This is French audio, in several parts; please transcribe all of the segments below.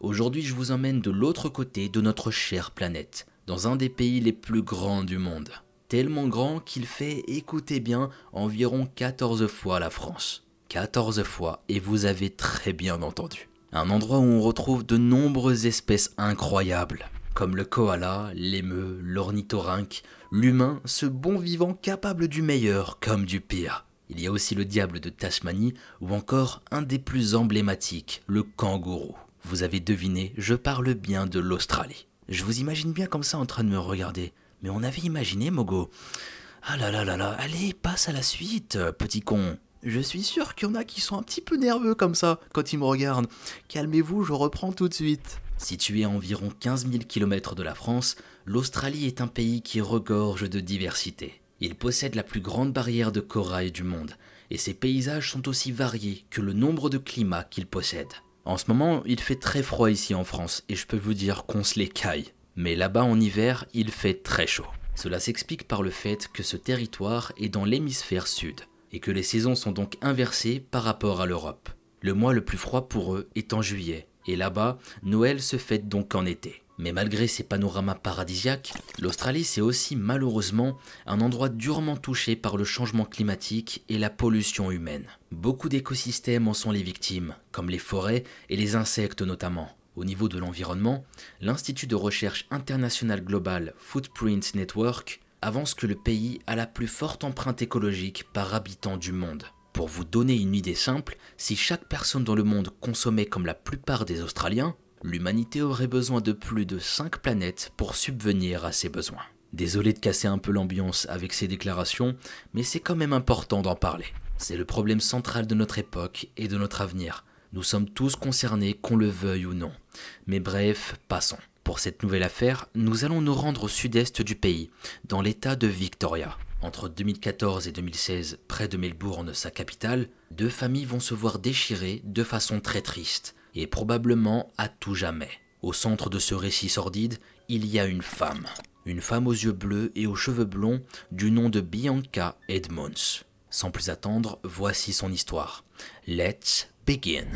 Aujourd'hui, je vous emmène de l'autre côté de notre chère planète, dans un des pays les plus grands du monde. Tellement grand qu'il fait, écoutez bien, environ 14 fois la France. 14 fois, et vous avez très bien entendu. Un endroit où on retrouve de nombreuses espèces incroyables, comme le koala, l'émeu, l'ornithorynque, l'humain, ce bon vivant capable du meilleur comme du pire. Il y a aussi le diable de Tasmanie ou encore un des plus emblématiques, le kangourou. Vous avez deviné, je parle bien de l'Australie. Je vous imagine bien comme ça en train de me regarder. Mais on avait imaginé, Mogo. Ah là là là là, allez, passe à la suite, petit con. Je suis sûr qu'il y en a qui sont un petit peu nerveux comme ça quand ils me regardent. Calmez-vous, je reprends tout de suite. Situé à environ 15 000 km de la France, l'Australie est un pays qui regorge de diversité. Il possède la plus grande barrière de corail du monde, et ses paysages sont aussi variés que le nombre de climats qu'il possède. En ce moment, il fait très froid ici en France, et je peux vous dire qu'on se les caille. Mais là-bas en hiver, il fait très chaud. Cela s'explique par le fait que ce territoire est dans l'hémisphère sud, et que les saisons sont donc inversées par rapport à l'Europe. Le mois le plus froid pour eux est en juillet, et là-bas, Noël se fête donc en été. Mais malgré ces panoramas paradisiaques, l'Australie c'est aussi malheureusement un endroit durement touché par le changement climatique et la pollution humaine. Beaucoup d'écosystèmes en sont les victimes, comme les forêts et les insectes notamment. Au niveau de l'environnement, l'Institut de recherche international global Footprint Network avance que le pays a la plus forte empreinte écologique par habitant du monde. Pour vous donner une idée simple, si chaque personne dans le monde consommait comme la plupart des Australiens, l'humanité aurait besoin de plus de 5 planètes pour subvenir à ses besoins. Désolé de casser un peu l'ambiance avec ces déclarations, mais c'est quand même important d'en parler. C'est le problème central de notre époque et de notre avenir. Nous sommes tous concernés, qu'on le veuille ou non. Mais bref, passons. Pour cette nouvelle affaire, nous allons nous rendre au sud-est du pays, dans l'état de Victoria. Entre 2014 et 2016, près de Melbourne, sa capitale, 2 familles vont se voir déchirées de façon très triste, et probablement à tout jamais. Au centre de ce récit sordide, il y a une femme. Une femme aux yeux bleus et aux cheveux blonds, du nom de Bianca Edmonds. Sans plus attendre, voici son histoire. Let's begin.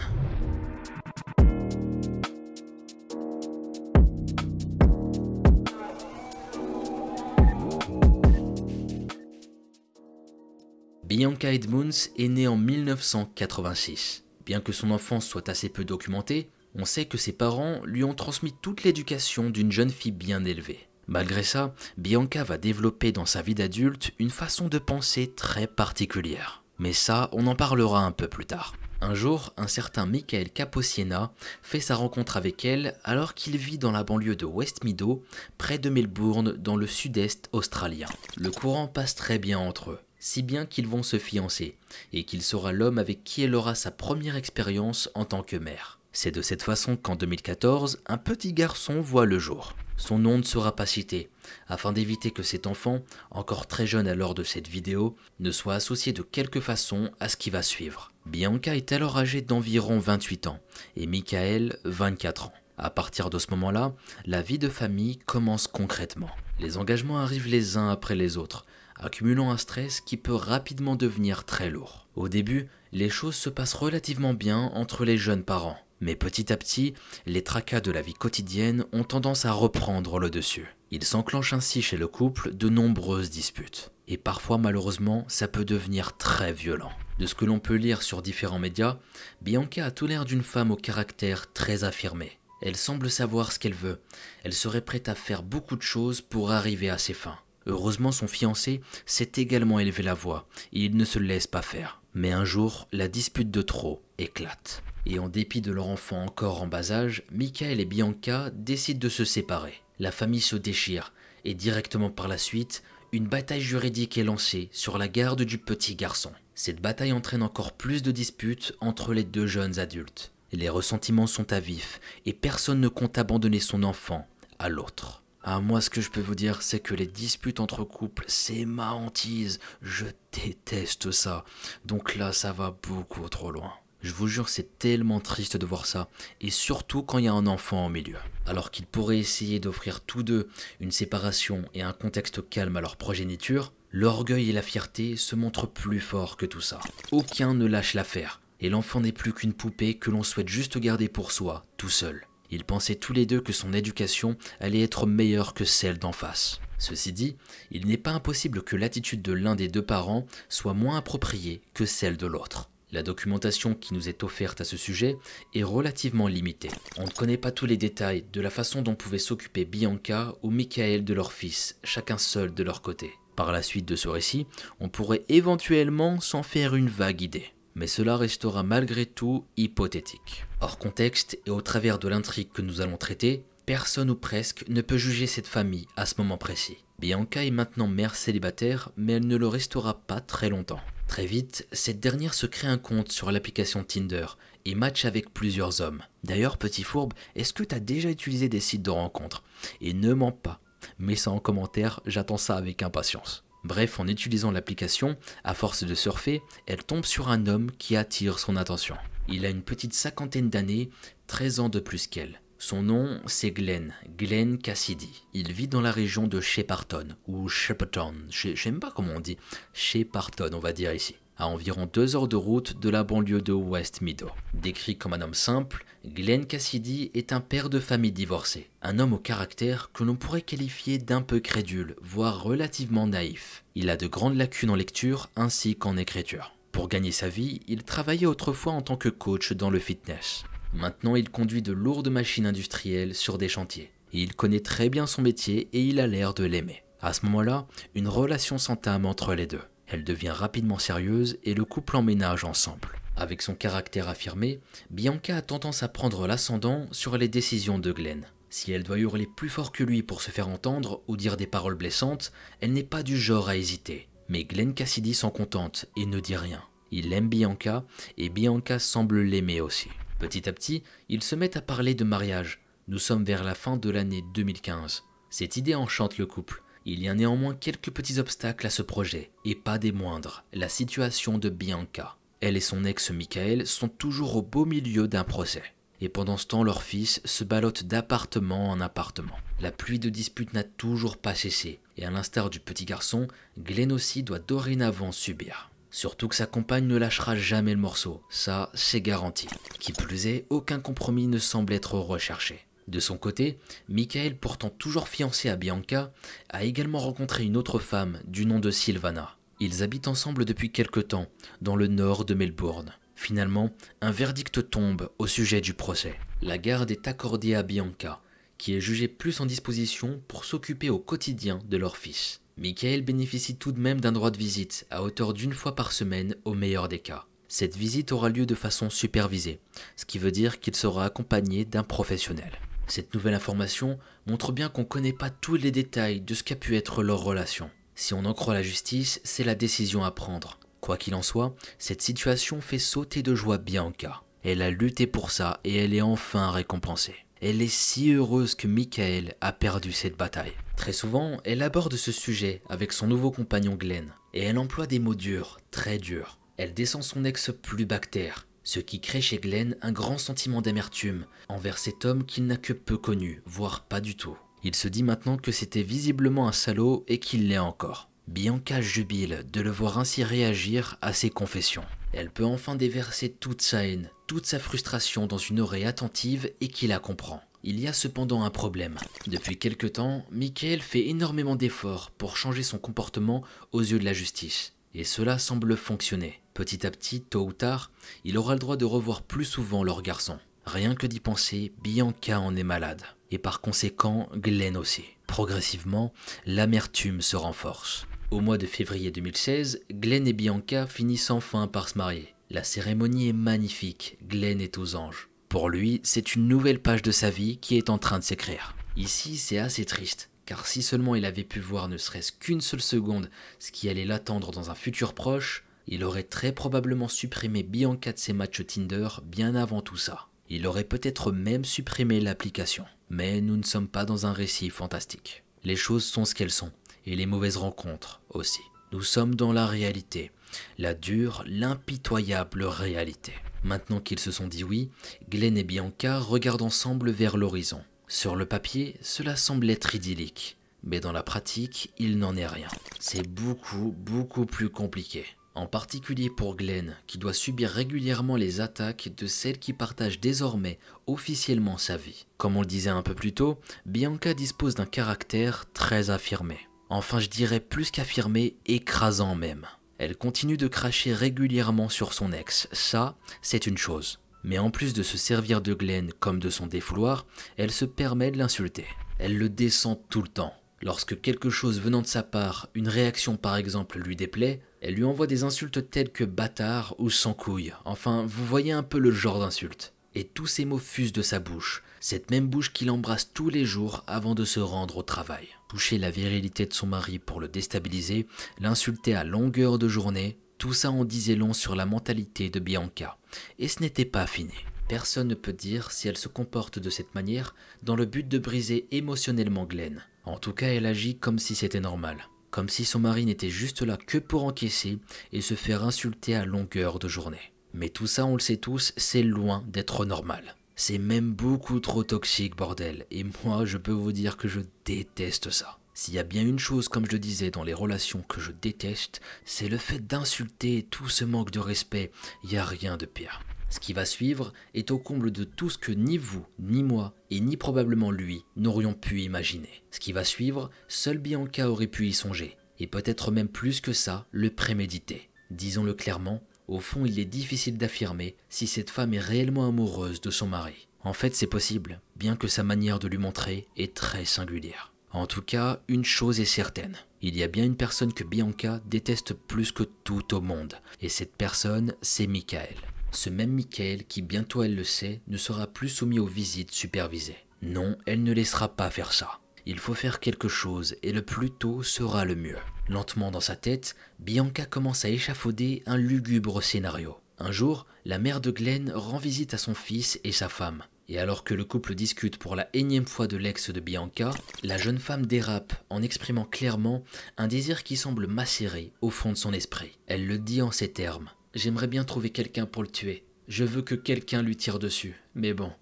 Bianca Edmonds est née en 1986. Bien que son enfance soit assez peu documentée, on sait que ses parents lui ont transmis toute l'éducation d'une jeune fille bien élevée. Malgré ça, Bianca va développer dans sa vie d'adulte une façon de penser très particulière. Mais ça, on en parlera un peu plus tard. Un jour, un certain Michael Capociena fait sa rencontre avec elle alors qu'il vit dans la banlieue de West Meadow, près de Melbourne, dans le sud-est australien. Le courant passe très bien entre eux, si bien qu'ils vont se fiancer, et qu'il sera l'homme avec qui elle aura sa première expérience en tant que mère. C'est de cette façon qu'en 2014, un petit garçon voit le jour. Son nom ne sera pas cité, afin d'éviter que cet enfant, encore très jeune à l'heure de cette vidéo, ne soit associé de quelque façon à ce qui va suivre. Bianca est alors âgée d'environ 28 ans, et Michael 24 ans. À partir de ce moment-là, la vie de famille commence concrètement. Les engagements arrivent les uns après les autres, accumulant un stress qui peut rapidement devenir très lourd. Au début, les choses se passent relativement bien entre les jeunes parents. Mais petit à petit, les tracas de la vie quotidienne ont tendance à reprendre le dessus. Il s'enclenche ainsi chez le couple de nombreuses disputes. Et parfois, malheureusement, ça peut devenir très violent. De ce que l'on peut lire sur différents médias, Bianca a tout l'air d'une femme au caractère très affirmé. Elle semble savoir ce qu'elle veut. Elle serait prête à faire beaucoup de choses pour arriver à ses fins. Heureusement, son fiancé s'est également élevé la voix et il ne se laisse pas faire. Mais un jour, la dispute de trop éclate. Et en dépit de leur enfant encore en bas âge, Michael et Bianca décident de se séparer. La famille se déchire et directement par la suite, une bataille juridique est lancée sur la garde du petit garçon. Cette bataille entraîne encore plus de disputes entre les 2 jeunes adultes. Les ressentiments sont à vif et personne ne compte abandonner son enfant à l'autre. Ah, moi, ce que je peux vous dire, c'est que les disputes entre couples, c'est ma hantise. Je déteste ça. Donc là, ça va beaucoup trop loin. Je vous jure, c'est tellement triste de voir ça, et surtout quand il y a un enfant au milieu. Alors qu'ils pourraient essayer d'offrir tous deux une séparation et un contexte calme à leur progéniture, l'orgueil et la fierté se montrent plus forts que tout ça. Aucun ne lâche l'affaire, et l'enfant n'est plus qu'une poupée que l'on souhaite juste garder pour soi, tout seul. Ils pensaient tous les deux que son éducation allait être meilleure que celle d'en face. Ceci dit, il n'est pas impossible que l'attitude de l'un des deux parents soit moins appropriée que celle de l'autre. La documentation qui nous est offerte à ce sujet est relativement limitée. On ne connaît pas tous les détails de la façon dont pouvaient s'occuper Bianca ou Michael de leur fils, chacun seul de leur côté. Par la suite de ce récit, on pourrait éventuellement s'en faire une vague idée. Mais cela restera malgré tout hypothétique. Hors contexte et au travers de l'intrigue que nous allons traiter, personne ou presque ne peut juger cette famille à ce moment précis. Bianca est maintenant mère célibataire, mais elle ne le restera pas très longtemps. Très vite, cette dernière se crée un compte sur l'application Tinder et match avec plusieurs hommes. D'ailleurs, petit fourbe, est-ce que tu as déjà utilisé des sites de rencontres? Et ne mens pas, mets ça en commentaire, j'attends ça avec impatience. Bref, en utilisant l'application, à force de surfer, elle tombe sur un homme qui attire son attention. Il a une petite cinquantaine d'années, 13 ans de plus qu'elle. Son nom, c'est Glenn Cassidy. Il vit dans la région de Shepparton, ou Shepparton, je sais même pas comment on dit, Shepparton on va dire ici, à environ 2 heures de route de la banlieue de West Meadow. Décrit comme un homme simple, Glenn Cassidy est un père de famille divorcé, un homme au caractère que l'on pourrait qualifier d'un peu crédule, voire relativement naïf. Il a de grandes lacunes en lecture ainsi qu'en écriture. Pour gagner sa vie, il travaillait autrefois en tant que coach dans le fitness. Maintenant, il conduit de lourdes machines industrielles sur des chantiers. Et il connaît très bien son métier et il a l'air de l'aimer. À ce moment-là, une relation s'entame entre les deux. Elle devient rapidement sérieuse et le couple emménage ensemble. Avec son caractère affirmé, Bianca a tendance à prendre l'ascendant sur les décisions de Glenn. Si elle doit hurler plus fort que lui pour se faire entendre ou dire des paroles blessantes, elle n'est pas du genre à hésiter. Mais Glenn Cassidy s'en contente et ne dit rien. Il aime Bianca et Bianca semble l'aimer aussi. Petit à petit, ils se mettent à parler de mariage. Nous sommes vers la fin de l'année 2015. Cette idée enchante le couple. Il y a néanmoins quelques petits obstacles à ce projet, et pas des moindres, la situation de Bianca. Elle et son ex Michael sont toujours au beau milieu d'un procès. Et pendant ce temps, leur fils se ballotte d'appartement en appartement. La pluie de disputes n'a toujours pas cessé, et à l'instar du petit garçon, Glenn aussi doit dorénavant subir. Surtout que sa compagne ne lâchera jamais le morceau, ça c'est garanti. Qui plus est, aucun compromis ne semble être recherché. De son côté, Michael, pourtant toujours fiancé à Bianca, a également rencontré une autre femme du nom de Sylvana. Ils habitent ensemble depuis quelque temps, dans le nord de Melbourne. Finalement, un verdict tombe au sujet du procès. La garde est accordée à Bianca, qui est jugée plus en disposition pour s'occuper au quotidien de leur fils. Michael bénéficie tout de même d'un droit de visite à hauteur d'1 fois par semaine au meilleur des cas. Cette visite aura lieu de façon supervisée, ce qui veut dire qu'il sera accompagné d'un professionnel. Cette nouvelle information montre bien qu'on ne connaît pas tous les détails de ce qu'a pu être leur relation. Si on en croit la justice, c'est la décision à prendre. Quoi qu'il en soit, cette situation fait sauter de joie Bianca. Elle a lutté pour ça et elle est enfin récompensée. Elle est si heureuse que Michael a perdu cette bataille. Très souvent, elle aborde ce sujet avec son nouveau compagnon Glenn, et elle emploie des mots durs, très durs. Elle descend son ex plus bactère, ce qui crée chez Glenn un grand sentiment d'amertume envers cet homme qu'il n'a que peu connu, voire pas du tout. Il se dit maintenant que c'était visiblement un salaud et qu'il l'est encore. Bianca jubile de le voir ainsi réagir à ses confessions. Elle peut enfin déverser toute sa haine, toute sa frustration dans une oreille attentive et qui la comprend. Il y a cependant un problème. Depuis quelque temps, Michael fait énormément d'efforts pour changer son comportement aux yeux de la justice. Et cela semble fonctionner. Petit à petit, tôt ou tard, il aura le droit de revoir plus souvent leur garçon. Rien que d'y penser, Bianca en est malade. Et par conséquent, Glenn aussi. Progressivement, l'amertume se renforce. Au mois de février 2016, Glenn et Bianca finissent enfin par se marier. La cérémonie est magnifique, Glenn est aux anges. Pour lui, c'est une nouvelle page de sa vie qui est en train de s'écrire. Ici, c'est assez triste, car si seulement il avait pu voir ne serait-ce qu'une seule seconde ce qui allait l'attendre dans un futur proche, il aurait très probablement supprimé Bianca de ses matchs Tinder bien avant tout ça. Il aurait peut-être même supprimé l'application. Mais nous ne sommes pas dans un récit fantastique. Les choses sont ce qu'elles sont, et les mauvaises rencontres aussi. Nous sommes dans la réalité, la dure, l'impitoyable réalité. Maintenant qu'ils se sont dit oui, Glenn et Bianca regardent ensemble vers l'horizon. Sur le papier, cela semble être idyllique, mais dans la pratique, il n'en est rien. C'est beaucoup plus compliqué. En particulier pour Glenn, qui doit subir régulièrement les attaques de celle qui partage désormais officiellement sa vie. Comme on le disait un peu plus tôt, Bianca dispose d'un caractère très affirmé. Enfin, je dirais plus qu'affirmé, écrasant même. Elle continue de cracher régulièrement sur son ex, ça, c'est une chose. Mais en plus de se servir de Glenn comme de son défouloir, elle se permet de l'insulter. Elle le descend tout le temps. Lorsque quelque chose venant de sa part, une réaction par exemple, lui déplaît, elle lui envoie des insultes telles que bâtard ou sans couille. Enfin, vous voyez un peu le genre d'insulte. Et tous ces mots fusent de sa bouche, cette même bouche qu'il embrasse tous les jours avant de se rendre au travail. Toucher la virilité de son mari pour le déstabiliser, l'insulter à longueur de journée, tout ça en disait long sur la mentalité de Bianca. Et ce n'était pas fini. Personne ne peut dire si elle se comporte de cette manière dans le but de briser émotionnellement Glenn. En tout cas, elle agit comme si c'était normal. Comme si son mari n'était juste là que pour encaisser et se faire insulter à longueur de journée. Mais tout ça, on le sait tous, c'est loin d'être normal. C'est même beaucoup trop toxique, bordel. Et moi, je peux vous dire que je déteste ça. S'il y a bien une chose, comme je le disais, dans les relations que je déteste, c'est le fait d'insulter tout ce manque de respect. Il n'y a rien de pire. Ce qui va suivre est au comble de tout ce que ni vous, ni moi, et ni probablement lui, n'aurions pu imaginer. Ce qui va suivre, seule Bianca aurait pu y songer. Et peut-être même plus que ça, le préméditer. Disons-le clairement, au fond, il est difficile d'affirmer si cette femme est réellement amoureuse de son mari. En fait, c'est possible, bien que sa manière de lui montrer est très singulière. En tout cas, une chose est certaine. Il y a bien une personne que Bianca déteste plus que tout au monde. Et cette personne, c'est Michael. Ce même Michael qui, bientôt elle le sait, ne sera plus soumis aux visites supervisées. Non, elle ne laissera pas faire ça. Il faut faire quelque chose et le plus tôt sera le mieux. Lentement dans sa tête, Bianca commence à échafauder un lugubre scénario. Un jour, la mère de Glenn rend visite à son fils et sa femme. Et alors que le couple discute pour la énième fois de l'ex de Bianca, la jeune femme dérape en exprimant clairement un désir qui semble macérer au fond de son esprit. Elle le dit en ces termes. « J'aimerais bien trouver quelqu'un pour le tuer. Je veux que quelqu'un lui tire dessus. Mais bon,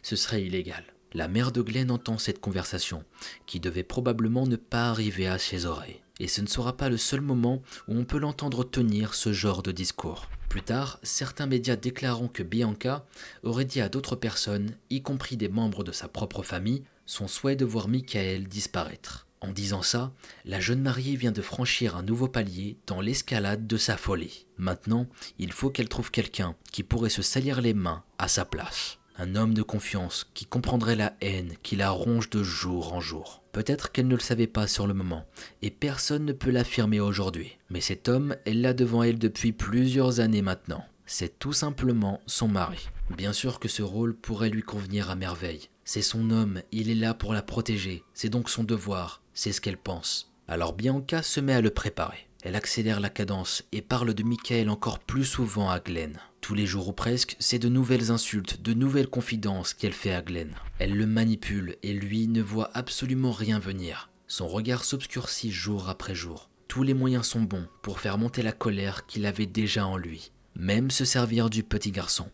ce serait illégal. » La mère de Glenn entend cette conversation, qui devait probablement ne pas arriver à ses oreilles. Et ce ne sera pas le seul moment où on peut l'entendre tenir ce genre de discours. Plus tard, certains médias déclarant que Bianca aurait dit à d'autres personnes, y compris des membres de sa propre famille, son souhait de voir Michael disparaître. En disant ça, la jeune mariée vient de franchir un nouveau palier dans l'escalade de sa folie. Maintenant, il faut qu'elle trouve quelqu'un qui pourrait se salir les mains à sa place. Un homme de confiance qui comprendrait la haine qui la ronge de jour en jour. Peut-être qu'elle ne le savait pas sur le moment, et personne ne peut l'affirmer aujourd'hui. Mais cet homme, elle l'a devant elle depuis plusieurs années maintenant. C'est tout simplement son mari. Bien sûr que ce rôle pourrait lui convenir à merveille. C'est son homme, il est là pour la protéger, c'est donc son devoir, c'est ce qu'elle pense. Alors Bianca se met à le préparer. Elle accélère la cadence et parle de Michael encore plus souvent à Glenn. Tous les jours ou presque, c'est de nouvelles insultes, de nouvelles confidences qu'elle fait à Glenn. Elle le manipule et lui ne voit absolument rien venir. Son regard s'obscurcit jour après jour. Tous les moyens sont bons pour faire monter la colère qu'il avait déjà en lui. Même se servir du petit garçon.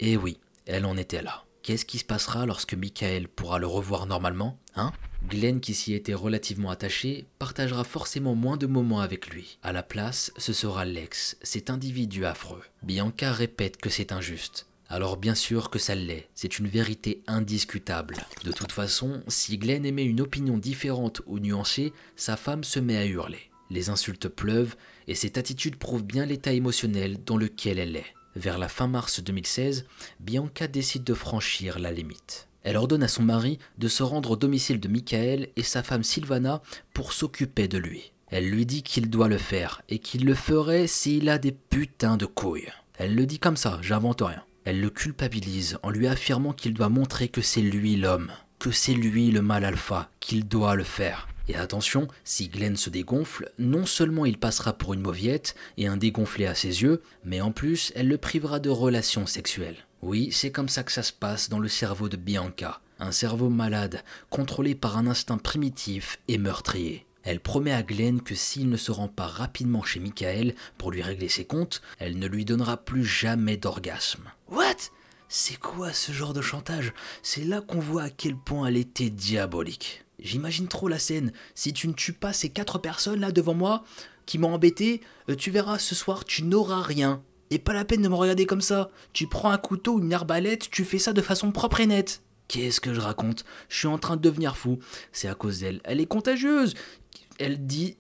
Et oui, elle en était là. Qu'est-ce qui se passera lorsque Michael pourra le revoir normalement, hein ? Glenn, qui s'y était relativement attaché, partagera forcément moins de moments avec lui. À la place, ce sera l'ex, cet individu affreux. Bianca répète que c'est injuste. Alors bien sûr que ça l'est, c'est une vérité indiscutable. De toute façon, si Glenn émet une opinion différente ou nuancée, sa femme se met à hurler. Les insultes pleuvent, et cette attitude prouve bien l'état émotionnel dans lequel elle est. Vers la fin mars 2016, Bianca décide de franchir la limite. Elle ordonne à son mari de se rendre au domicile de Michael et sa femme Sylvana pour s'occuper de lui. Elle lui dit qu'il doit le faire et qu'il le ferait s'il a des putains de couilles. Elle le dit comme ça, j'invente rien. Elle le culpabilise en lui affirmant qu'il doit montrer que c'est lui l'homme, que c'est lui le mâle alpha, qu'il doit le faire. Et attention, si Glenn se dégonfle, non seulement il passera pour une mauviette et un dégonflé à ses yeux, mais en plus elle le privera de relations sexuelles. Oui, c'est comme ça que ça se passe dans le cerveau de Bianca, un cerveau malade, contrôlé par un instinct primitif et meurtrier. Elle promet à Glenn que s'il ne se rend pas rapidement chez Michael pour lui régler ses comptes, elle ne lui donnera plus jamais d'orgasme. What ? C'est quoi ce genre de chantage ? C'est là qu'on voit à quel point elle était diabolique. J'imagine trop la scène. Si tu ne tues pas ces 4 personnes là devant moi, qui m'a embêté, tu verras, ce soir, tu n'auras rien. Et pas la peine de me regarder comme ça. Tu prends un couteau, une arbalète, tu fais ça de façon propre et nette. Qu'est-ce que je raconte? Je suis en train de devenir fou. C'est à cause d'elle. Elle est contagieuse. Elle dit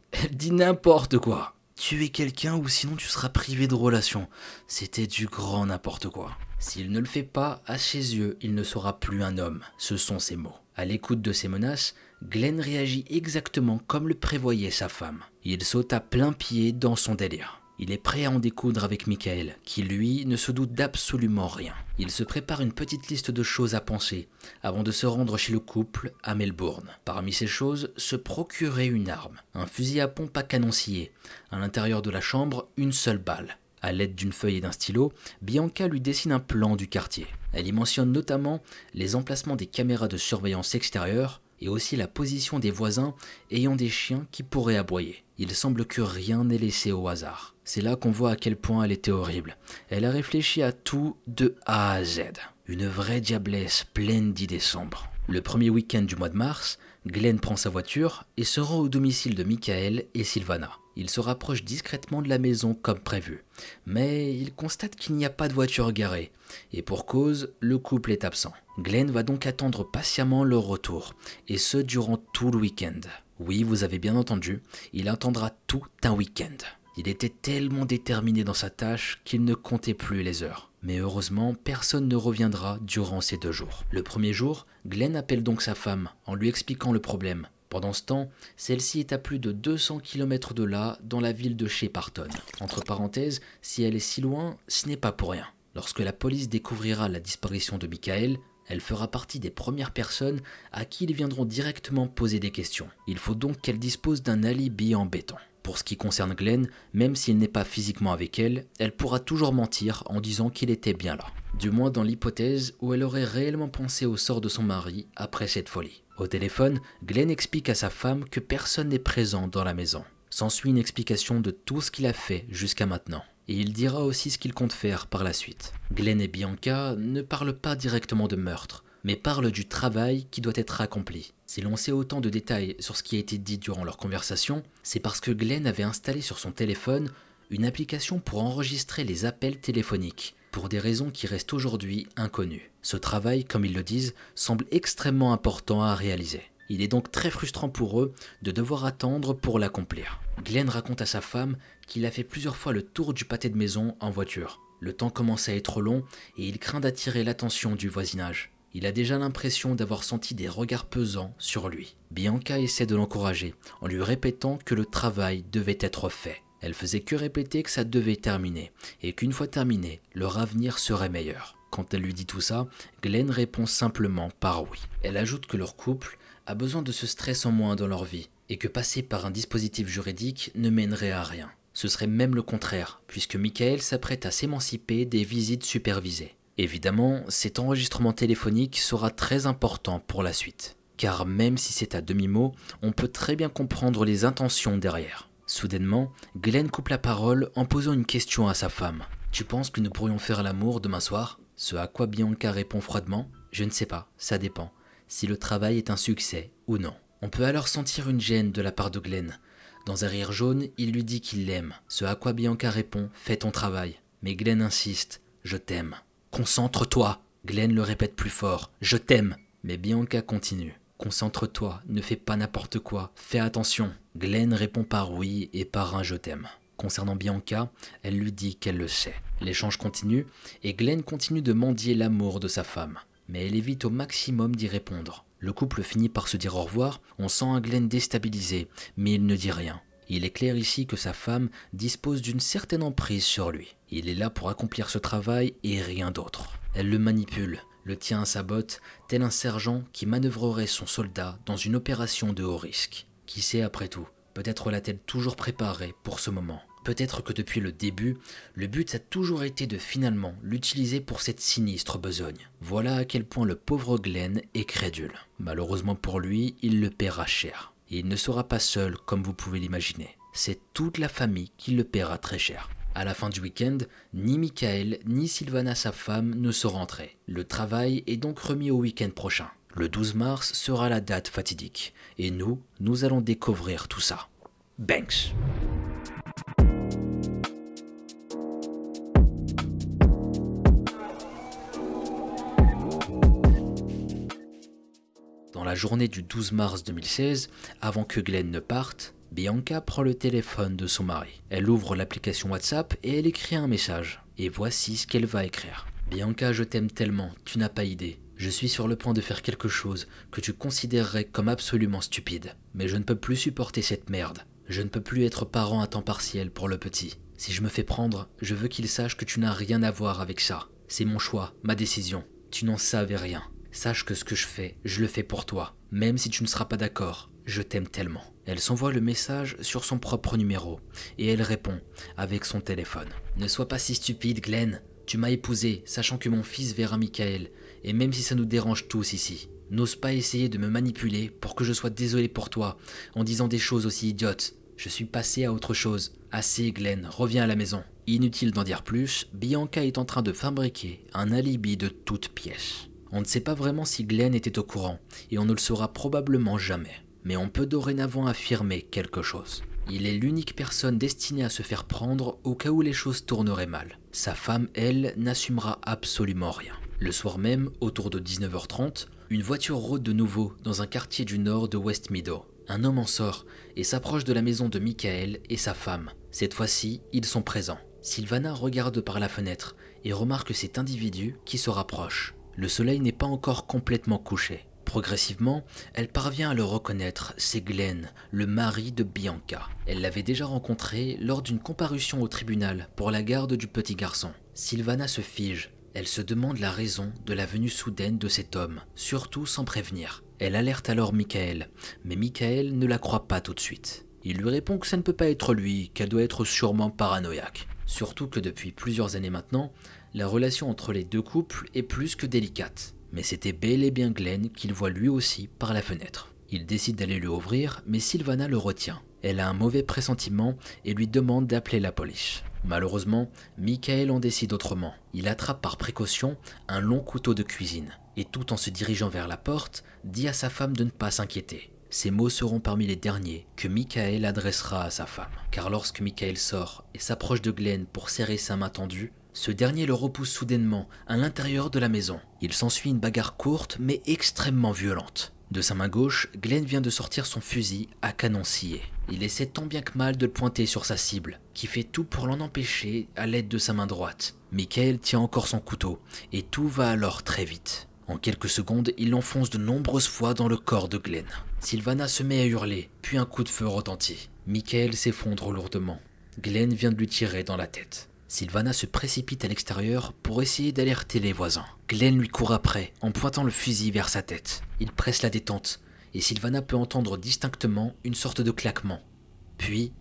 n'importe quoi. Tuer quelqu'un ou sinon tu seras privé de relation. C'était du grand n'importe quoi. S'il ne le fait pas, à ses yeux, il ne sera plus un homme. Ce sont ses mots. À l'écoute de ces menaces, Glenn réagit exactement comme le prévoyait sa femme. Il saute à plein pied dans son délire. Il est prêt à en découdre avec Michael, qui lui ne se doute d'absolument rien. Il se prépare une petite liste de choses à penser, avant de se rendre chez le couple à Melbourne. Parmi ces choses, se procurer une arme, un fusil à pompe à canon scié. À l'intérieur de la chambre, une seule balle. À l'aide d'une feuille et d'un stylo, Bianca lui dessine un plan du quartier. Elle y mentionne notamment les emplacements des caméras de surveillance extérieures, et aussi la position des voisins ayant des chiens qui pourraient aboyer. Il semble que rien n'est laissé au hasard. C'est là qu'on voit à quel point elle était horrible. Elle a réfléchi à tout de A à Z. Une vraie diablesse pleine d'idées sombres. Le premier week-end du mois de mars, Glenn prend sa voiture et se rend au domicile de Michael et Sylvana. Il se rapproche discrètement de la maison comme prévu, mais il constate qu'il n'y a pas de voiture garée, et pour cause, le couple est absent. Glenn va donc attendre patiemment leur retour, et ce durant tout le week-end. Oui, vous avez bien entendu, il attendra tout un week-end. Il était tellement déterminé dans sa tâche qu'il ne comptait plus les heures. Mais heureusement, personne ne reviendra durant ces 2 jours. Le premier jour, Glenn appelle donc sa femme en lui expliquant le problème. Pendant ce temps, celle-ci est à plus de 200 km de là, dans la ville de Shepparton. Entre parenthèses, si elle est si loin, ce n'est pas pour rien. Lorsque la police découvrira la disparition de Michael, elle fera partie des premières personnes à qui ils viendront directement poser des questions. Il faut donc qu'elle dispose d'un alibi en béton. Pour ce qui concerne Glenn, même s'il n'est pas physiquement avec elle, elle pourra toujours mentir en disant qu'il était bien là. Du moins dans l'hypothèse où elle aurait réellement pensé au sort de son mari après cette folie. Au téléphone, Glenn explique à sa femme que personne n'est présent dans la maison. S'ensuit une explication de tout ce qu'il a fait jusqu'à maintenant. Et il dira aussi ce qu'il compte faire par la suite. Glenn et Bianca ne parlent pas directement de meurtre, mais parlent du travail qui doit être accompli. Si l'on sait autant de détails sur ce qui a été dit durant leur conversation, c'est parce que Glenn avait installé sur son téléphone une application pour enregistrer les appels téléphoniques, pour des raisons qui restent aujourd'hui inconnues. Ce travail, comme ils le disent, semble extrêmement important à réaliser. Il est donc très frustrant pour eux de devoir attendre pour l'accomplir. Glenn raconte à sa femme qu'il a fait plusieurs fois le tour du pâté de maison en voiture. Le temps commence à être long et il craint d'attirer l'attention du voisinage. Il a déjà l'impression d'avoir senti des regards pesants sur lui. Bianca essaie de l'encourager en lui répétant que le travail devait être fait. Elle faisait que répéter que ça devait terminer et qu'une fois terminé, leur avenir serait meilleur. Quand elle lui dit tout ça, Glenn répond simplement par oui. Elle ajoute que leur couple a besoin de ce stress en moins dans leur vie et que passer par un dispositif juridique ne mènerait à rien. Ce serait même le contraire, puisque Michael s'apprête à s'émanciper des visites supervisées. Évidemment, cet enregistrement téléphonique sera très important pour la suite, car même si c'est à demi-mot, on peut très bien comprendre les intentions derrière. Soudainement, Glenn coupe la parole en posant une question à sa femme. « Tu penses que nous pourrions faire l'amour demain soir ?» Ce à quoi Bianca répond froidement « Je ne sais pas, ça dépend, si le travail est un succès ou non. » On peut alors sentir une gêne de la part de Glenn. Dans un rire jaune, il lui dit qu'il l'aime, ce à quoi Bianca répond « Fais ton travail ». Mais Glenn insiste « Je t'aime ». Concentre-toi. Glenn le répète plus fort. Je t'aime. Mais Bianca continue. Concentre-toi, ne fais pas n'importe quoi, fais attention. Glenn répond par oui et par un je t'aime. Concernant Bianca, elle lui dit qu'elle le sait. L'échange continue et Glenn continue de mendier l'amour de sa femme. Mais elle évite au maximum d'y répondre. Le couple finit par se dire au revoir, on sent un Glenn déstabilisé, mais il ne dit rien. Il est clair ici que sa femme dispose d'une certaine emprise sur lui. Il est là pour accomplir ce travail et rien d'autre. Elle le manipule, le tient à sa botte, tel un sergent qui manœuvrerait son soldat dans une opération de haut risque. Qui sait après tout, peut-être l'a-t-elle toujours préparée pour ce moment. Peut-être que depuis le début, le but a toujours été de finalement l'utiliser pour cette sinistre besogne. Voilà à quel point le pauvre Glenn est crédule. Malheureusement pour lui, il le paiera cher. Et il ne sera pas seul comme vous pouvez l'imaginer. C'est toute la famille qui le paiera très cher. À la fin du week-end, ni Michael ni Sylvana sa femme ne sont rentrés. Le travail est donc remis au week-end prochain. Le 12 mars sera la date fatidique. Et nous allons découvrir tout ça. Banks. Dans la journée du 12 mars 2016, avant que Glenn ne parte, Bianca prend le téléphone de son mari. Elle ouvre l'application WhatsApp et elle écrit un message. Et voici ce qu'elle va écrire. Bianca, je t'aime tellement, tu n'as pas idée. Je suis sur le point de faire quelque chose que tu considérerais comme absolument stupide. Mais je ne peux plus supporter cette merde. Je ne peux plus être parent à temps partiel pour le petit. Si je me fais prendre, je veux qu'il sache que tu n'as rien à voir avec ça. C'est mon choix, ma décision. Tu n'en savais rien. Sache que ce que je le fais pour toi. Même si tu ne seras pas d'accord, je t'aime tellement. Elle s'envoie le message sur son propre numéro et elle répond avec son téléphone. Ne sois pas si stupide, Glenn. Tu m'as épousé, sachant que mon fils verra Michael. Et même si ça nous dérange tous ici, n'ose pas essayer de me manipuler pour que je sois désolé pour toi en disant des choses aussi idiotes. Je suis passé à autre chose. Assez, Glenn, reviens à la maison. Inutile d'en dire plus, Bianca est en train de fabriquer un alibi de toutes pièces. On ne sait pas vraiment si Glenn était au courant, et on ne le saura probablement jamais. Mais on peut dorénavant affirmer quelque chose. Il est l'unique personne destinée à se faire prendre au cas où les choses tourneraient mal. Sa femme, elle, n'assumera absolument rien. Le soir même, autour de 19h30, une voiture rôde de nouveau dans un quartier du nord de West Meadow. Un homme en sort et s'approche de la maison de Michael et sa femme. Cette fois-ci, ils sont présents. Sylvana regarde par la fenêtre et remarque cet individu qui se rapproche. Le soleil n'est pas encore complètement couché. Progressivement, elle parvient à le reconnaître, c'est Glenn, le mari de Bianca. Elle l'avait déjà rencontré lors d'une comparution au tribunal pour la garde du petit garçon. Sylvana se fige. Elle se demande la raison de la venue soudaine de cet homme, surtout sans prévenir. Elle alerte alors Michael, mais Michael ne la croit pas tout de suite. Il lui répond que ça ne peut pas être lui, qu'elle doit être sûrement paranoïaque. Surtout que depuis plusieurs années maintenant, la relation entre les deux couples est plus que délicate. Mais c'était bel et bien Glenn qu'il voit lui aussi par la fenêtre. Il décide d'aller lui ouvrir, mais Sylvana le retient. Elle a un mauvais pressentiment et lui demande d'appeler la police. Malheureusement, Michael en décide autrement. Il attrape par précaution un long couteau de cuisine et tout en se dirigeant vers la porte, dit à sa femme de ne pas s'inquiéter. Ces mots seront parmi les derniers que Michael adressera à sa femme. Car lorsque Michael sort et s'approche de Glenn pour serrer sa main tendue, ce dernier le repousse soudainement à l'intérieur de la maison. Il s'ensuit une bagarre courte mais extrêmement violente. De sa main gauche, Glenn vient de sortir son fusil à canon scié. Il essaie tant bien que mal de le pointer sur sa cible, qui fait tout pour l'en empêcher à l'aide de sa main droite. Michael tient encore son couteau, et tout va alors très vite. En quelques secondes, il l'enfonce de nombreuses fois dans le corps de Glenn. Sylvana se met à hurler, puis un coup de feu retentit. Michael s'effondre lourdement. Glenn vient de lui tirer dans la tête. Sylvana se précipite à l'extérieur pour essayer d'alerter les voisins. Glenn lui court après en pointant le fusil vers sa tête. Il presse la détente et Sylvana peut entendre distinctement une sorte de claquement. Puis,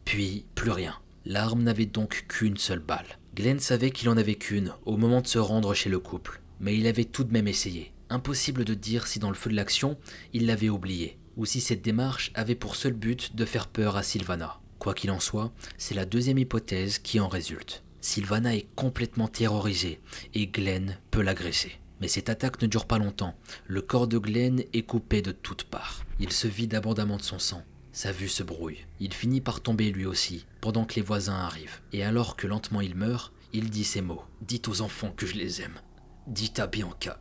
plus rien. L'arme n'avait donc qu'une seule balle. Glenn savait qu'il en avait qu'une au moment de se rendre chez le couple, mais il avait tout de même essayé. Impossible de dire si dans le feu de l'action, il l'avait oublié, ou si cette démarche avait pour seul but de faire peur à Sylvana. Quoi qu'il en soit, c'est la deuxième hypothèse qui en résulte. Sylvana est complètement terrorisée et Glenn peut l'agresser. Mais cette attaque ne dure pas longtemps. Le corps de Glenn est coupé de toutes parts. Il se vide abondamment de son sang. Sa vue se brouille. Il finit par tomber lui aussi, pendant que les voisins arrivent. Et alors que lentement il meurt, il dit ces mots. « Dites aux enfants que je les aime. Dites à Bianca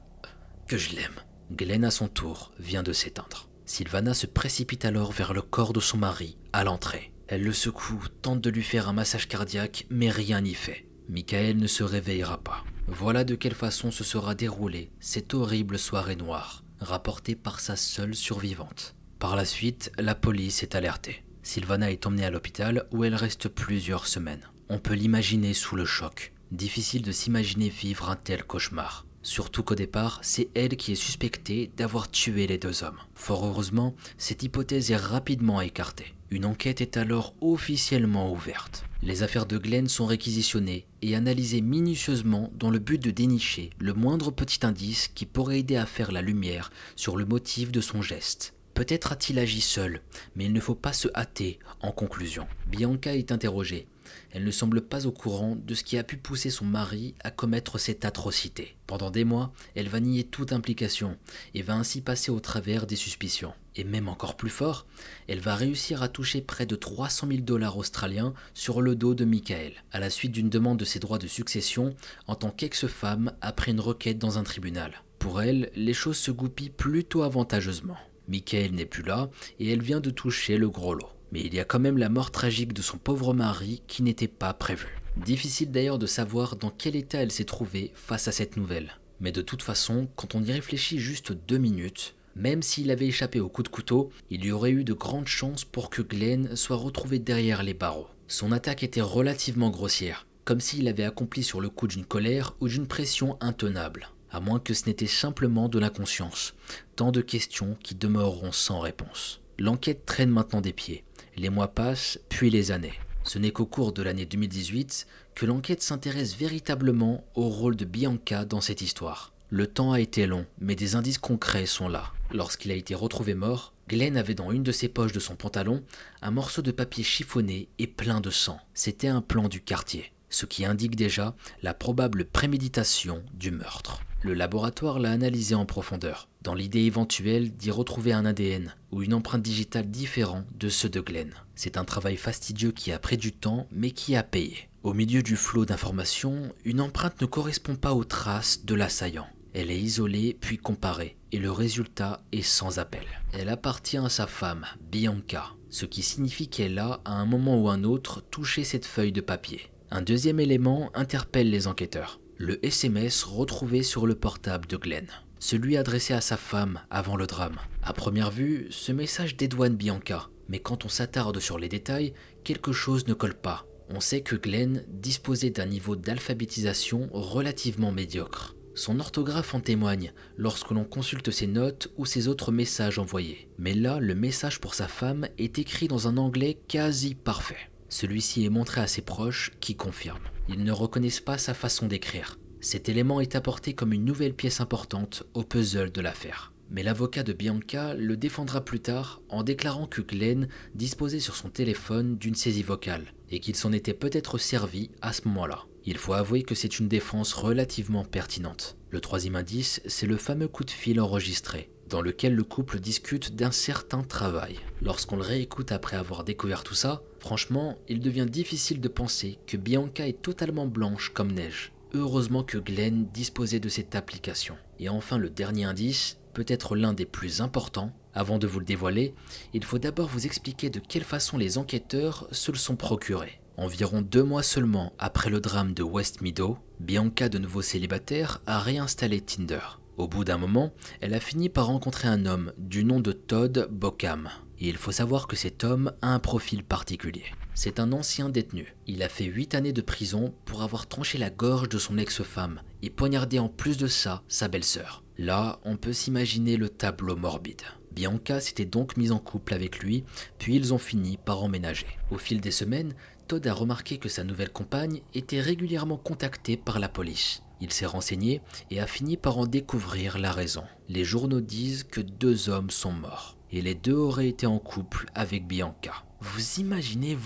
que je l'aime. » Glenn à son tour vient de s'éteindre. Sylvana se précipite alors vers le corps de son mari, à l'entrée. Elle le secoue, tente de lui faire un massage cardiaque, mais rien n'y fait. Michael ne se réveillera pas. Voilà de quelle façon se sera déroulée cette horrible soirée noire, rapportée par sa seule survivante. Par la suite, la police est alertée. Sylvana est emmenée à l'hôpital où elle reste plusieurs semaines. On peut l'imaginer sous le choc. Difficile de s'imaginer vivre un tel cauchemar. Surtout qu'au départ, c'est elle qui est suspectée d'avoir tué les deux hommes. Fort heureusement, cette hypothèse est rapidement écartée. Une enquête est alors officiellement ouverte. Les affaires de Glenn sont réquisitionnées et analysées minutieusement dans le but de dénicher le moindre petit indice qui pourrait aider à faire la lumière sur le motif de son geste. Peut-être a-t-il agi seul, mais il ne faut pas se hâter en conclusion. Bianca est interrogée. Elle ne semble pas au courant de ce qui a pu pousser son mari à commettre cette atrocité. Pendant des mois, elle va nier toute implication et va ainsi passer au travers des suspicions. Et même encore plus fort, elle va réussir à toucher près de 300 000 $ australiens sur le dos de Michael, à la suite d'une demande de ses droits de succession en tant qu'ex-femme après une requête dans un tribunal. pour elle, les choses se goupillent plutôt avantageusement. Michael n'est plus là et elle vient de toucher le gros lot. Mais il y a quand même la mort tragique de son pauvre mari qui n'était pas prévue. Difficile d'ailleurs de savoir dans quel état elle s'est trouvée face à cette nouvelle. Mais de toute façon, quand on y réfléchit juste 2 minutes, même s'il avait échappé au coup de couteau, il y aurait eu de grandes chances pour que Glenn soit retrouvé derrière les barreaux. Son attaque était relativement grossière, comme s'il l'avait accompli sur le coup d'une colère ou d'une pression intenable, à moins que ce n'était simplement de l'inconscience. Tant de questions qui demeureront sans réponse. L'enquête traîne maintenant des pieds. Les mois passent, puis les années. Ce n'est qu'au cours de l'année 2018 que l'enquête s'intéresse véritablement au rôle de Bianca dans cette histoire. Le temps a été long, mais des indices concrets sont là. Lorsqu'il a été retrouvé mort, Glenn avait dans une de ses poches de son pantalon un morceau de papier chiffonné et plein de sang. C'était un plan du quartier, ce qui indique déjà la probable préméditation du meurtre. Le laboratoire l'a analysé en profondeur, dans l'idée éventuelle d'y retrouver un ADN ou une empreinte digitale différente de ceux de Glenn. C'est un travail fastidieux qui a pris du temps, mais qui a payé. Au milieu du flot d'informations, une empreinte ne correspond pas aux traces de l'assaillant. Elle est isolée puis comparée, et le résultat est sans appel. Elle appartient à sa femme, Bianca, ce qui signifie qu'elle a, à un moment ou un autre, touché cette feuille de papier. Un deuxième élément interpelle les enquêteurs. Le SMS retrouvé sur le portable de Glenn. Celui adressé à sa femme avant le drame. À première vue, ce message dédouane Bianca, mais quand on s'attarde sur les détails, quelque chose ne colle pas. On sait que Glenn disposait d'un niveau d'alphabétisation relativement médiocre. Son orthographe en témoigne lorsque l'on consulte ses notes ou ses autres messages envoyés. Mais là, le message pour sa femme est écrit dans un anglais quasi parfait. Celui-ci est montré à ses proches qui confirment. Ils ne reconnaissent pas sa façon d'écrire. Cet élément est apporté comme une nouvelle pièce importante au puzzle de l'affaire. Mais l'avocat de Bianca le défendra plus tard en déclarant que Glenn disposait sur son téléphone d'une saisie vocale et qu'il s'en était peut-être servi à ce moment-là. Il faut avouer que c'est une défense relativement pertinente. Le troisième indice, c'est le fameux coup de fil enregistré, dans lequel le couple discute d'un certain travail. Lorsqu'on le réécoute après avoir découvert tout ça, franchement, il devient difficile de penser que Bianca est totalement blanche comme neige. Heureusement que Glenn disposait de cette application. Et enfin le dernier indice, peut-être l'un des plus importants. Avant de vous le dévoiler, il faut d'abord vous expliquer de quelle façon les enquêteurs se le sont procurés. Environ 2 mois seulement après le drame de West Meadow, Bianca, de nouveau célibataire, a réinstallé Tinder. Au bout d'un moment, elle a fini par rencontrer un homme du nom de Todd Bockham. Et il faut savoir que cet homme a un profil particulier. C'est un ancien détenu. Il a fait 8 années de prison pour avoir tranché la gorge de son ex-femme et poignardé en plus de ça sa belle-sœur. Là, on peut s'imaginer le tableau morbide. Bianca s'était donc mise en couple avec lui, puis ils ont fini par emménager. Au fil des semaines, Todd a remarqué que sa nouvelle compagne était régulièrement contactée par la police. Il s'est renseigné et a fini par en découvrir la raison. Les journaux disent que 2 hommes sont morts et les 2 auraient été en couple avec Bianca. Vous imaginez,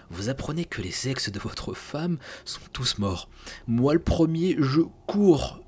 vous apprenez que les ex de votre femme sont tous morts. Moi le premier, je cours.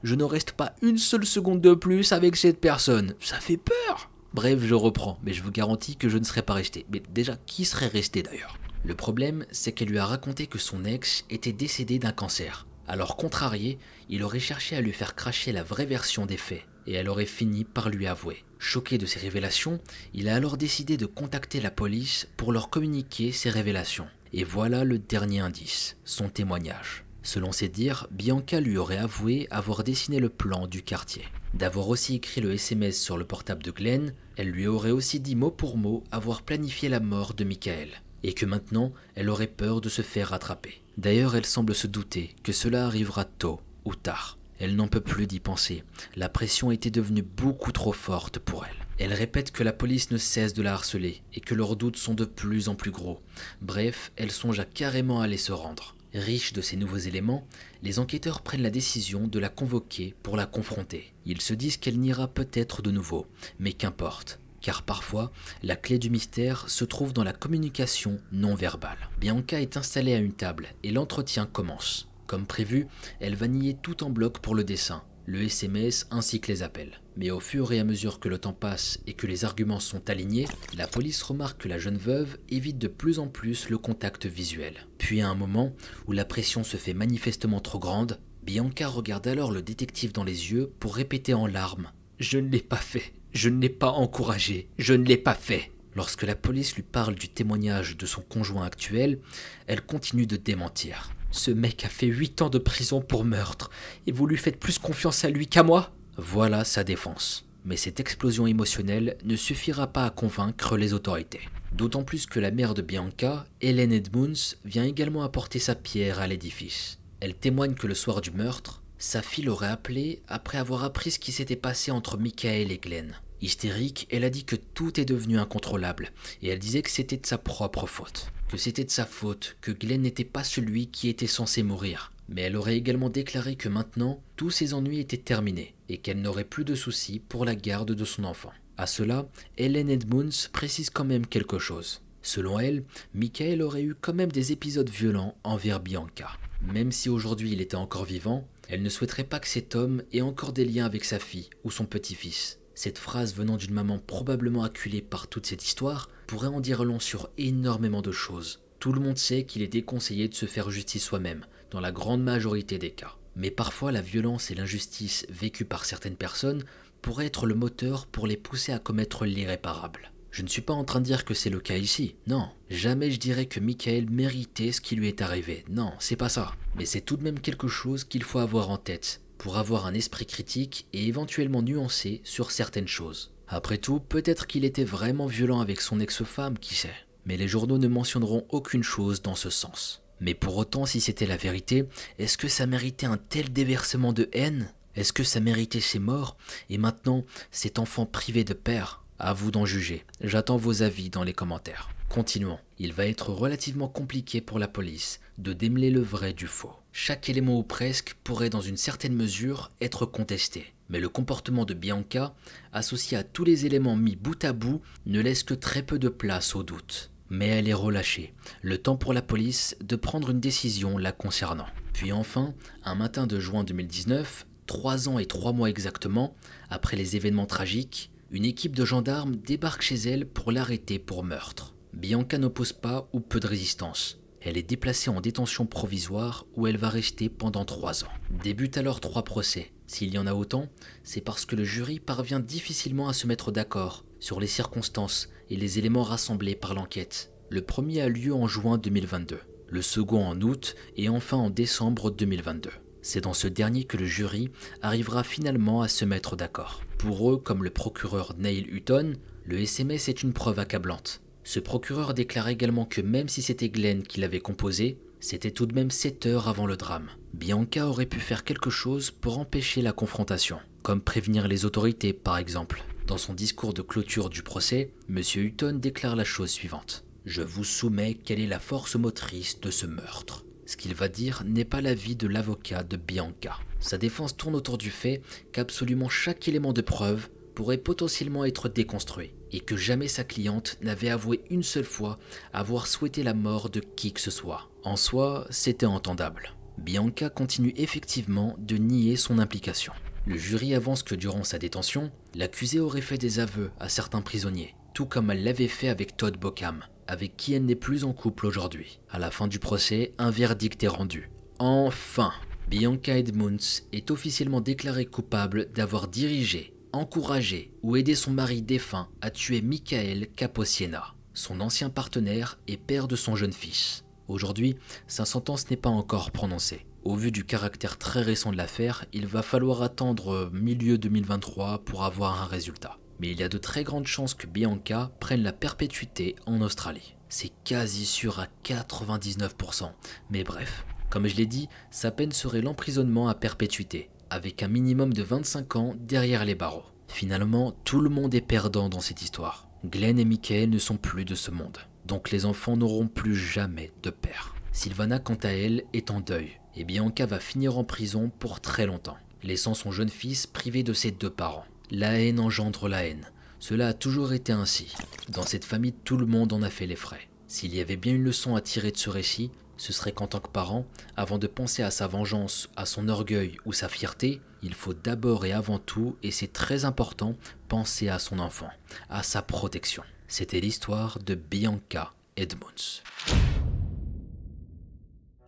Je ne reste pas une seule seconde de plus avec cette personne. Ça fait peur. Bref, je reprends, mais je vous garantis que je ne serais pas resté. Mais déjà, qui serait resté d'ailleurs? Le problème, c'est qu'elle lui a raconté que son ex était décédé d'un cancer. Alors contrarié, il aurait cherché à lui faire cracher la vraie version des faits, et elle aurait fini par lui avouer. Choqué de ces révélations, il a alors décidé de contacter la police pour leur communiquer ces révélations. Et voilà le dernier indice, son témoignage. Selon ses dires, Bianca lui aurait avoué avoir dessiné le plan du quartier. D'avoir aussi écrit le SMS sur le portable de Glenn, elle lui aurait aussi dit mot pour mot avoir planifié la mort de Michael. Et que maintenant, elle aurait peur de se faire rattraper. D'ailleurs, elle semble se douter que cela arrivera tôt ou tard. Elle n'en peut plus d'y penser. La pression était devenue beaucoup trop forte pour elle. Elle répète que la police ne cesse de la harceler et que leurs doutes sont de plus en plus gros. Bref, elle songe à carrément aller se rendre. Riche de ces nouveaux éléments, les enquêteurs prennent la décision de la convoquer pour la confronter. Ils se disent qu'elle n'ira peut-être de nouveau, mais qu'importe. Car parfois, la clé du mystère se trouve dans la communication non verbale. Bianca est installée à une table et l'entretien commence. Comme prévu, elle va nier tout en bloc pour le dessin, le SMS ainsi que les appels. Mais au fur et à mesure que le temps passe et que les arguments sont alignés, la police remarque que la jeune veuve évite de plus en plus le contact visuel. Puis à un moment où la pression se fait manifestement trop grande, Bianca regarde alors le détective dans les yeux pour répéter en larmes « Je ne l'ai pas fait, je ne l'ai pas encouragé, je ne l'ai pas fait ». Lorsque la police lui parle du témoignage de son conjoint actuel, elle continue de démentir. « Ce mec a fait 8 ans de prison pour meurtre, et vous lui faites plus confiance à lui qu'à moi ?» Voilà sa défense. Mais cette explosion émotionnelle ne suffira pas à convaincre les autorités. D'autant plus que la mère de Bianca, Helen Edmunds, vient également apporter sa pierre à l'édifice. Elle témoigne que le soir du meurtre, sa fille l'aurait appelée après avoir appris ce qui s'était passé entre Michael et Glenn. Hystérique, elle a dit que tout est devenu incontrôlable, et elle disait que c'était de sa propre faute. Que c'était de sa faute, que Glenn n'était pas celui qui était censé mourir. Mais elle aurait également déclaré que maintenant, tous ses ennuis étaient terminés, et qu'elle n'aurait plus de soucis pour la garde de son enfant. À cela, Helen Edmunds précise quand même quelque chose. Selon elle, Michael aurait eu quand même des épisodes violents envers Bianca. Même si aujourd'hui il était encore vivant, elle ne souhaiterait pas que cet homme ait encore des liens avec sa fille ou son petit-fils. Cette phrase venant d'une maman probablement acculée par toute cette histoire pourrait en dire long sur énormément de choses. Tout le monde sait qu'il est déconseillé de se faire justice soi-même, dans la grande majorité des cas. Mais parfois la violence et l'injustice vécues par certaines personnes pourraient être le moteur pour les pousser à commettre l'irréparable. Je ne suis pas en train de dire que c'est le cas ici, non. Jamais je dirais que Michael méritait ce qui lui est arrivé, non, c'est pas ça. Mais c'est tout de même quelque chose qu'il faut avoir en tête, pour avoir un esprit critique et éventuellement nuancé sur certaines choses. Après tout, peut-être qu'il était vraiment violent avec son ex-femme, qui sait. Mais les journaux ne mentionneront aucune chose dans ce sens. Mais pour autant, si c'était la vérité, est-ce que ça méritait un tel déversement de haine? Est-ce que ça méritait ses morts? Et maintenant, cet enfant privé de père? À vous d'en juger. J'attends vos avis dans les commentaires. Continuons. Il va être relativement compliqué pour la police de démêler le vrai du faux. Chaque élément ou presque pourrait dans une certaine mesure être contesté. Mais le comportement de Bianca, associé à tous les éléments mis bout à bout, ne laisse que très peu de place au doute. Mais elle est relâchée. Le temps pour la police de prendre une décision la concernant. Puis enfin, un matin de juin 2019, 3 ans et 3 mois exactement, après les événements tragiques, une équipe de gendarmes débarque chez elle pour l'arrêter pour meurtre. Bianca n'oppose pas ou peu de résistance. Elle est déplacée en détention provisoire où elle va rester pendant 3 ans. Débutent alors 3 procès. S'il y en a autant, c'est parce que le jury parvient difficilement à se mettre d'accord sur les circonstances et les éléments rassemblés par l'enquête. Le premier a lieu en juin 2022, le second en août et enfin en décembre 2022. C'est dans ce dernier que le jury arrivera finalement à se mettre d'accord. Pour eux, comme le procureur Neil Hutton, le SMS est une preuve accablante. Ce procureur déclare également que même si c'était Glenn qui l'avait composé, c'était tout de même 7 heures avant le drame. Bianca aurait pu faire quelque chose pour empêcher la confrontation, comme prévenir les autorités par exemple. Dans son discours de clôture du procès, M. Hutton déclare la chose suivante. « Je vous soumets quelle est la force motrice de ce meurtre ». Ce qu'il va dire n'est pas l'avis de l'avocat de Bianca. Sa défense tourne autour du fait qu'absolument chaque élément de preuve pourrait potentiellement être déconstruit et que jamais sa cliente n'avait avoué une seule fois avoir souhaité la mort de qui que ce soit. En soi, c'était entendable. Bianca continue effectivement de nier son implication. Le jury avance que durant sa détention, l'accusée aurait fait des aveux à certains prisonniers, tout comme elle l'avait fait avec Todd Bockham, avec qui elle n'est plus en couple aujourd'hui. À la fin du procès, un verdict est rendu. Enfin, Bianca Edmunds est officiellement déclarée coupable d'avoir dirigé, encouragé ou aidé son mari défunt à tuer Michael Caposiena, son ancien partenaire et père de son jeune fils. Aujourd'hui, sa sentence n'est pas encore prononcée. Au vu du caractère très récent de l'affaire, il va falloir attendre milieu 2023 pour avoir un résultat. Mais il y a de très grandes chances que Bianca prenne la perpétuité en Australie. C'est quasi sûr à 99%. Mais bref, comme je l'ai dit, sa peine serait l'emprisonnement à perpétuité, avec un minimum de 25 ans derrière les barreaux. Finalement, tout le monde est perdant dans cette histoire. Glenn et Michael ne sont plus de ce monde. Donc les enfants n'auront plus jamais de père. Sylvana, quant à elle, est en deuil. Et Bianca va finir en prison pour très longtemps, laissant son jeune fils privé de ses 2 parents. La haine engendre la haine. Cela a toujours été ainsi. Dans cette famille, tout le monde en a fait les frais. S'il y avait bien une leçon à tirer de ce récit, ce serait qu'en tant que parent, avant de penser à sa vengeance, à son orgueil ou sa fierté, il faut d'abord et avant tout, et c'est très important, penser à son enfant, à sa protection. C'était l'histoire de Bianca Edmunds.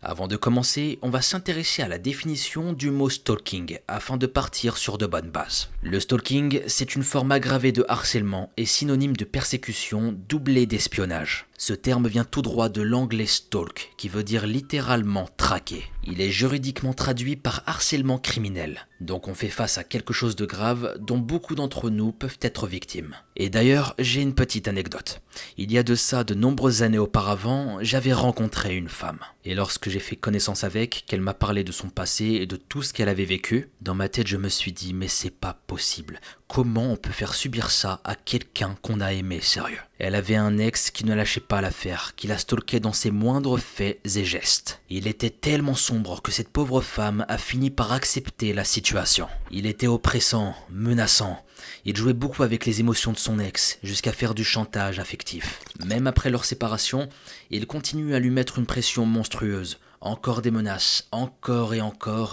Avant de commencer, on va s'intéresser à la définition du mot stalking afin de partir sur de bonnes bases. Le stalking, c'est une forme aggravée de harcèlement et synonyme de persécution doublée d'espionnage. Ce terme vient tout droit de l'anglais stalk, qui veut dire littéralement traquer. Il est juridiquement traduit par harcèlement criminel. Donc on fait face à quelque chose de grave dont beaucoup d'entre nous peuvent être victimes. Et d'ailleurs, j'ai une petite anecdote. Il y a de ça de nombreuses années auparavant, j'avais rencontré une femme. Et lorsque j'ai fait connaissance avec, qu'elle m'a parlé de son passé et de tout ce qu'elle avait vécu, dans ma tête je me suis dit mais c'est pas possible. Comment on peut faire subir ça à quelqu'un qu'on a aimé, sérieux? Elle avait un ex qui ne lâchait pas l'affaire, qui la stalkait dans ses moindres faits et gestes. Il était tellement sombre que cette pauvre femme a fini par accepter la situation. Il était oppressant, menaçant. Il jouait beaucoup avec les émotions de son ex, jusqu'à faire du chantage affectif. Même après leur séparation, il continue à lui mettre une pression monstrueuse. Encore des menaces, encore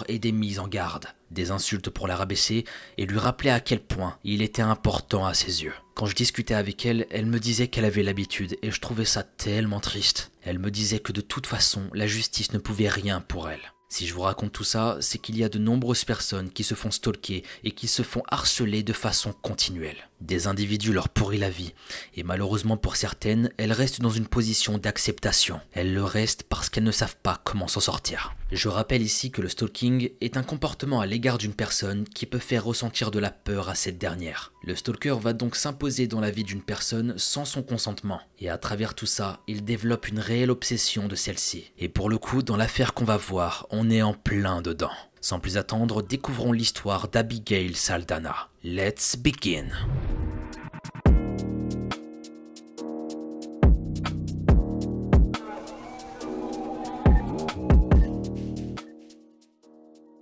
et des mises en garde. Des insultes pour la rabaisser et lui rappeler à quel point il était important à ses yeux. Quand je discutais avec elle, elle me disait qu'elle avait l'habitude et je trouvais ça tellement triste. Elle me disait que de toute façon, la justice ne pouvait rien pour elle. Si je vous raconte tout ça, c'est qu'il y a de nombreuses personnes qui se font stalker et qui se font harceler de façon continuelle. Des individus leur pourrissent la vie, et malheureusement pour certaines, elles restent dans une position d'acceptation. Elles le restent parce qu'elles ne savent pas comment s'en sortir. Je rappelle ici que le stalking est un comportement à l'égard d'une personne qui peut faire ressentir de la peur à cette dernière. Le stalker va donc s'imposer dans la vie d'une personne sans son consentement, et à travers tout ça, il développe une réelle obsession de celle-ci. Et pour le coup, dans l'affaire qu'on va voir, on est en plein dedans. Sans plus attendre, découvrons l'histoire d'Abigail Saldanha. Let's begin!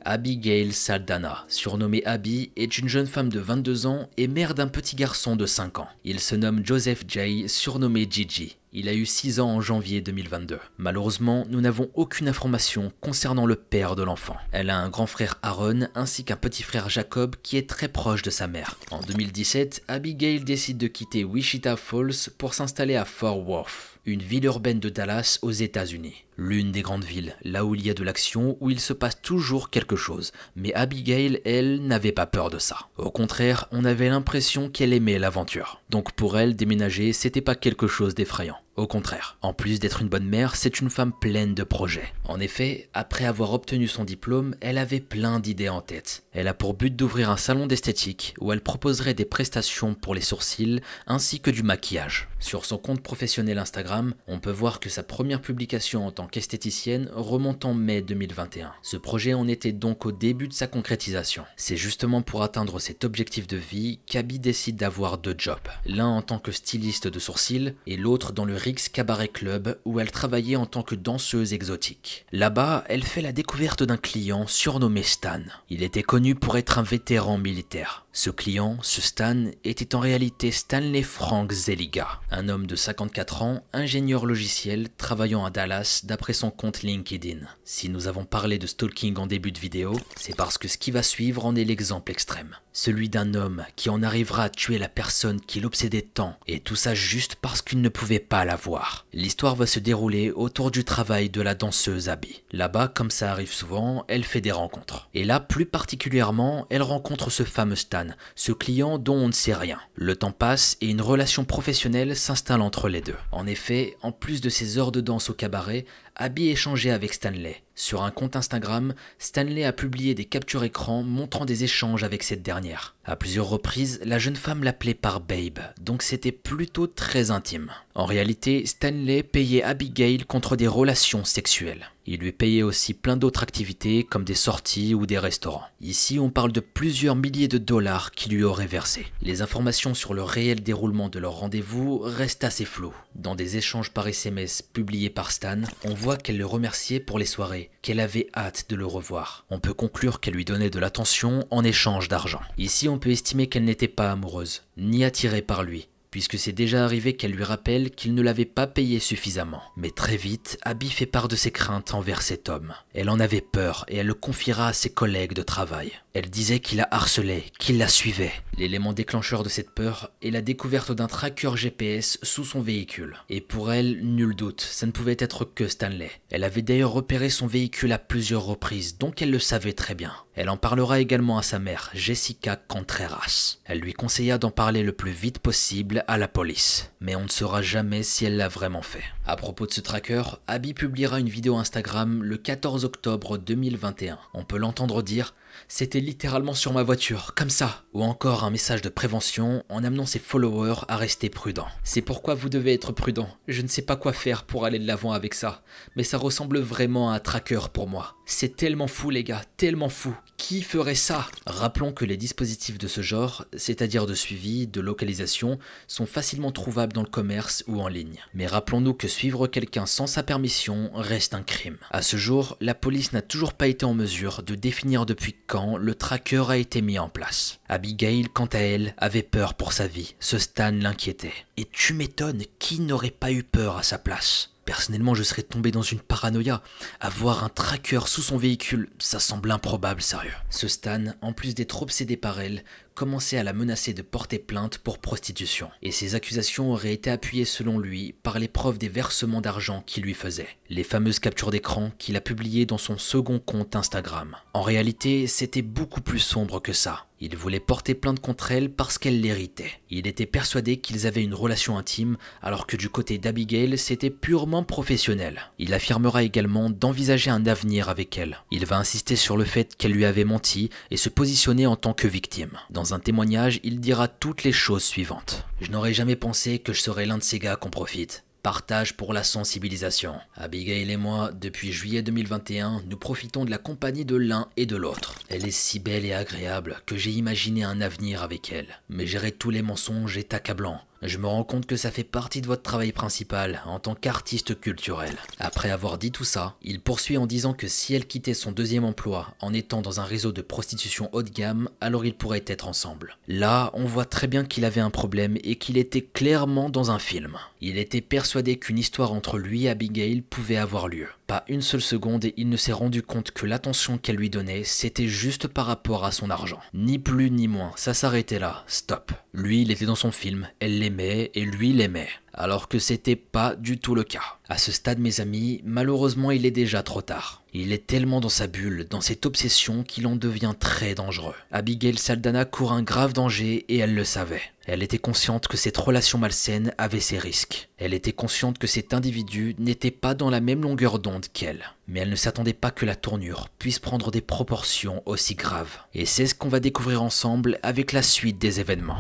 Abigail Saldanha, surnommée Abby, est une jeune femme de 22 ans et mère d'un petit garçon de 5 ans. Il se nomme Joseph Jay, surnommé Gigi. Il a eu 6 ans en janvier 2022. Malheureusement, nous n'avons aucune information concernant le père de l'enfant. Elle a un grand frère Aaron ainsi qu'un petit frère Jacob qui est très proche de sa mère. En 2017, Abigail décide de quitter Wichita Falls pour s'installer à Fort Worth, une ville urbaine de Dallas aux États-Unis. L'une des grandes villes, là où il y a de l'action, où il se passe toujours quelque chose. Mais Abigail, elle, n'avait pas peur de ça. Au contraire, on avait l'impression qu'elle aimait l'aventure. Donc pour elle, déménager, c'était pas quelque chose d'effrayant. Au contraire, en plus d'être une bonne mère, c'est une femme pleine de projets. En effet, après avoir obtenu son diplôme, elle avait plein d'idées en tête. Elle a pour but d'ouvrir un salon d'esthétique où elle proposerait des prestations pour les sourcils ainsi que du maquillage. Sur son compte professionnel Instagram, on peut voir que sa première publication en tant qu'esthéticienne remonte en mai 2021. Ce projet en était donc au début de sa concrétisation. C'est justement pour atteindre cet objectif de vie qu'Abby décide d'avoir 2 jobs. L'un en tant que styliste de sourcils et l'autre dans le Rick's Cabaret Club où elle travaillait en tant que danseuse exotique. Là-bas, elle fait la découverte d'un client surnommé Stan. Il était connu pour être un vétéran militaire. Ce client, ce Stan, était en réalité Stanley Frank Zeliga, un homme de 54 ans, ingénieur logiciel, travaillant à Dallas d'après son compte LinkedIn. Si nous avons parlé de stalking en début de vidéo, c'est parce que ce qui va suivre en est l'exemple extrême. Celui d'un homme qui en arrivera à tuer la personne qui l'obsédait tant, et tout ça juste parce qu'il ne pouvait pas la voir. L'histoire va se dérouler autour du travail de la danseuse Abby. Là-bas, comme ça arrive souvent, elle fait des rencontres. Et là, plus particulièrement, elle rencontre ce fameux Stan, ce client dont on ne sait rien. Le temps passe et une relation professionnelle s'installe entre les deux. En effet, en plus de ses heures de danse au cabaret, Abby échangeait avec Stanley. Sur un compte Instagram, Stanley a publié des captures écran montrant des échanges avec cette dernière. À plusieurs reprises, la jeune femme l'appelait par Babe, donc c'était plutôt très intime. En réalité, Stanley payait Abigail contre des relations sexuelles. Il lui payait aussi plein d'autres activités comme des sorties ou des restaurants. Ici, on parle de plusieurs milliers de dollars qu'il lui aurait versés. Les informations sur le réel déroulement de leur rendez-vous restent assez floues. Dans des échanges par SMS publiés par Stan, on voit qu'elle le remerciait pour les soirées, qu'elle avait hâte de le revoir. On peut conclure qu'elle lui donnait de l'attention en échange d'argent. Ici, on peut estimer qu'elle n'était pas amoureuse, ni attirée par lui, puisque c'est déjà arrivé qu'elle lui rappelle qu'il ne l'avait pas payé suffisamment. Mais très vite, Abby fait part de ses craintes envers cet homme. Elle en avait peur et elle le confiera à ses collègues de travail. Elle disait qu'il la harcelait, qu'il la suivait. L'élément déclencheur de cette peur est la découverte d'un tracker GPS sous son véhicule. Et pour elle, nul doute, ça ne pouvait être que Stanley. Elle avait d'ailleurs repéré son véhicule à plusieurs reprises, donc elle le savait très bien. Elle en parlera également à sa mère, Jessica Contreras. Elle lui conseilla d'en parler le plus vite possible à la police. Mais on ne saura jamais si elle l'a vraiment fait. À propos de ce tracker, Abby publiera une vidéo Instagram le 14 octobre 2021. On peut l'entendre dire « C'était littéralement sur ma voiture, comme ça !» Ou encore un message de prévention en amenant ses followers à rester prudents. C'est pourquoi vous devez être prudent. Je ne sais pas quoi faire pour aller de l'avant avec ça, mais ça ressemble vraiment à un tracker pour moi. C'est tellement fou les gars, tellement fou. Qui ferait ça? Rappelons que les dispositifs de ce genre, c'est-à-dire de suivi, de localisation, sont facilement trouvables dans le commerce ou en ligne. Mais rappelons-nous que suivre quelqu'un sans sa permission reste un crime. À ce jour, la police n'a toujours pas été en mesure de définir depuis quand le tracker a été mis en place. Abigail, quant à elle, avait peur pour sa vie. Ce Stan l'inquiétait. Et tu m'étonnes, qui n'aurait pas eu peur à sa place? Personnellement, je serais tombé dans une paranoïa. Avoir un tracker sous son véhicule, ça semble improbable, sérieux. Ce Stan, en plus d'être obsédé par elle, commençait à la menacer de porter plainte pour prostitution. Et ces accusations auraient été appuyées selon lui par les preuves des versements d'argent qu'il lui faisait. Les fameuses captures d'écran qu'il a publiées dans son second compte Instagram. En réalité, c'était beaucoup plus sombre que ça. Il voulait porter plainte contre elle parce qu'elle l'irritait. Il était persuadé qu'ils avaient une relation intime, alors que du côté d'Abigail, c'était purement professionnel. Il affirmera également d'envisager un avenir avec elle. Il va insister sur le fait qu'elle lui avait menti et se positionner en tant que victime. Dans un témoignage, il dira toutes les choses suivantes. « Je n'aurais jamais pensé que je serais l'un de ces gars qu'on profite. Partage pour la sensibilisation. Abigail et moi, depuis juillet 2021, nous profitons de la compagnie de l'un et de l'autre. Elle est si belle et agréable que j'ai imaginé un avenir avec elle. Mais gérer tous les mensonges est accablant. Je me rends compte que ça fait partie de votre travail principal en tant qu'artiste culturel. » Après avoir dit tout ça, il poursuit en disant que si elle quittait son deuxième emploi en étant dans un réseau de prostitution haut de gamme, alors ils pourraient être ensemble. Là, on voit très bien qu'il avait un problème et qu'il était clairement dans un film. Il était persuadé qu'une histoire entre lui et Abigail pouvait avoir lieu. Pas une seule seconde et il ne s'est rendu compte que l'attention qu'elle lui donnait, c'était juste par rapport à son argent. Ni plus ni moins, ça s'arrêtait là, stop. Lui, il était dans son film, elle l'aimait et lui l'aimait. Alors que c'était pas du tout le cas. À ce stade, mes amis, malheureusement il est déjà trop tard. Il est tellement dans sa bulle, dans cette obsession qu'il en devient très dangereux. Abigail Saldana court un grave danger et elle le savait. Elle était consciente que cette relation malsaine avait ses risques. Elle était consciente que cet individu n'était pas dans la même longueur d'onde qu'elle. Mais elle ne s'attendait pas que la tournure puisse prendre des proportions aussi graves. Et c'est ce qu'on va découvrir ensemble avec la suite des événements.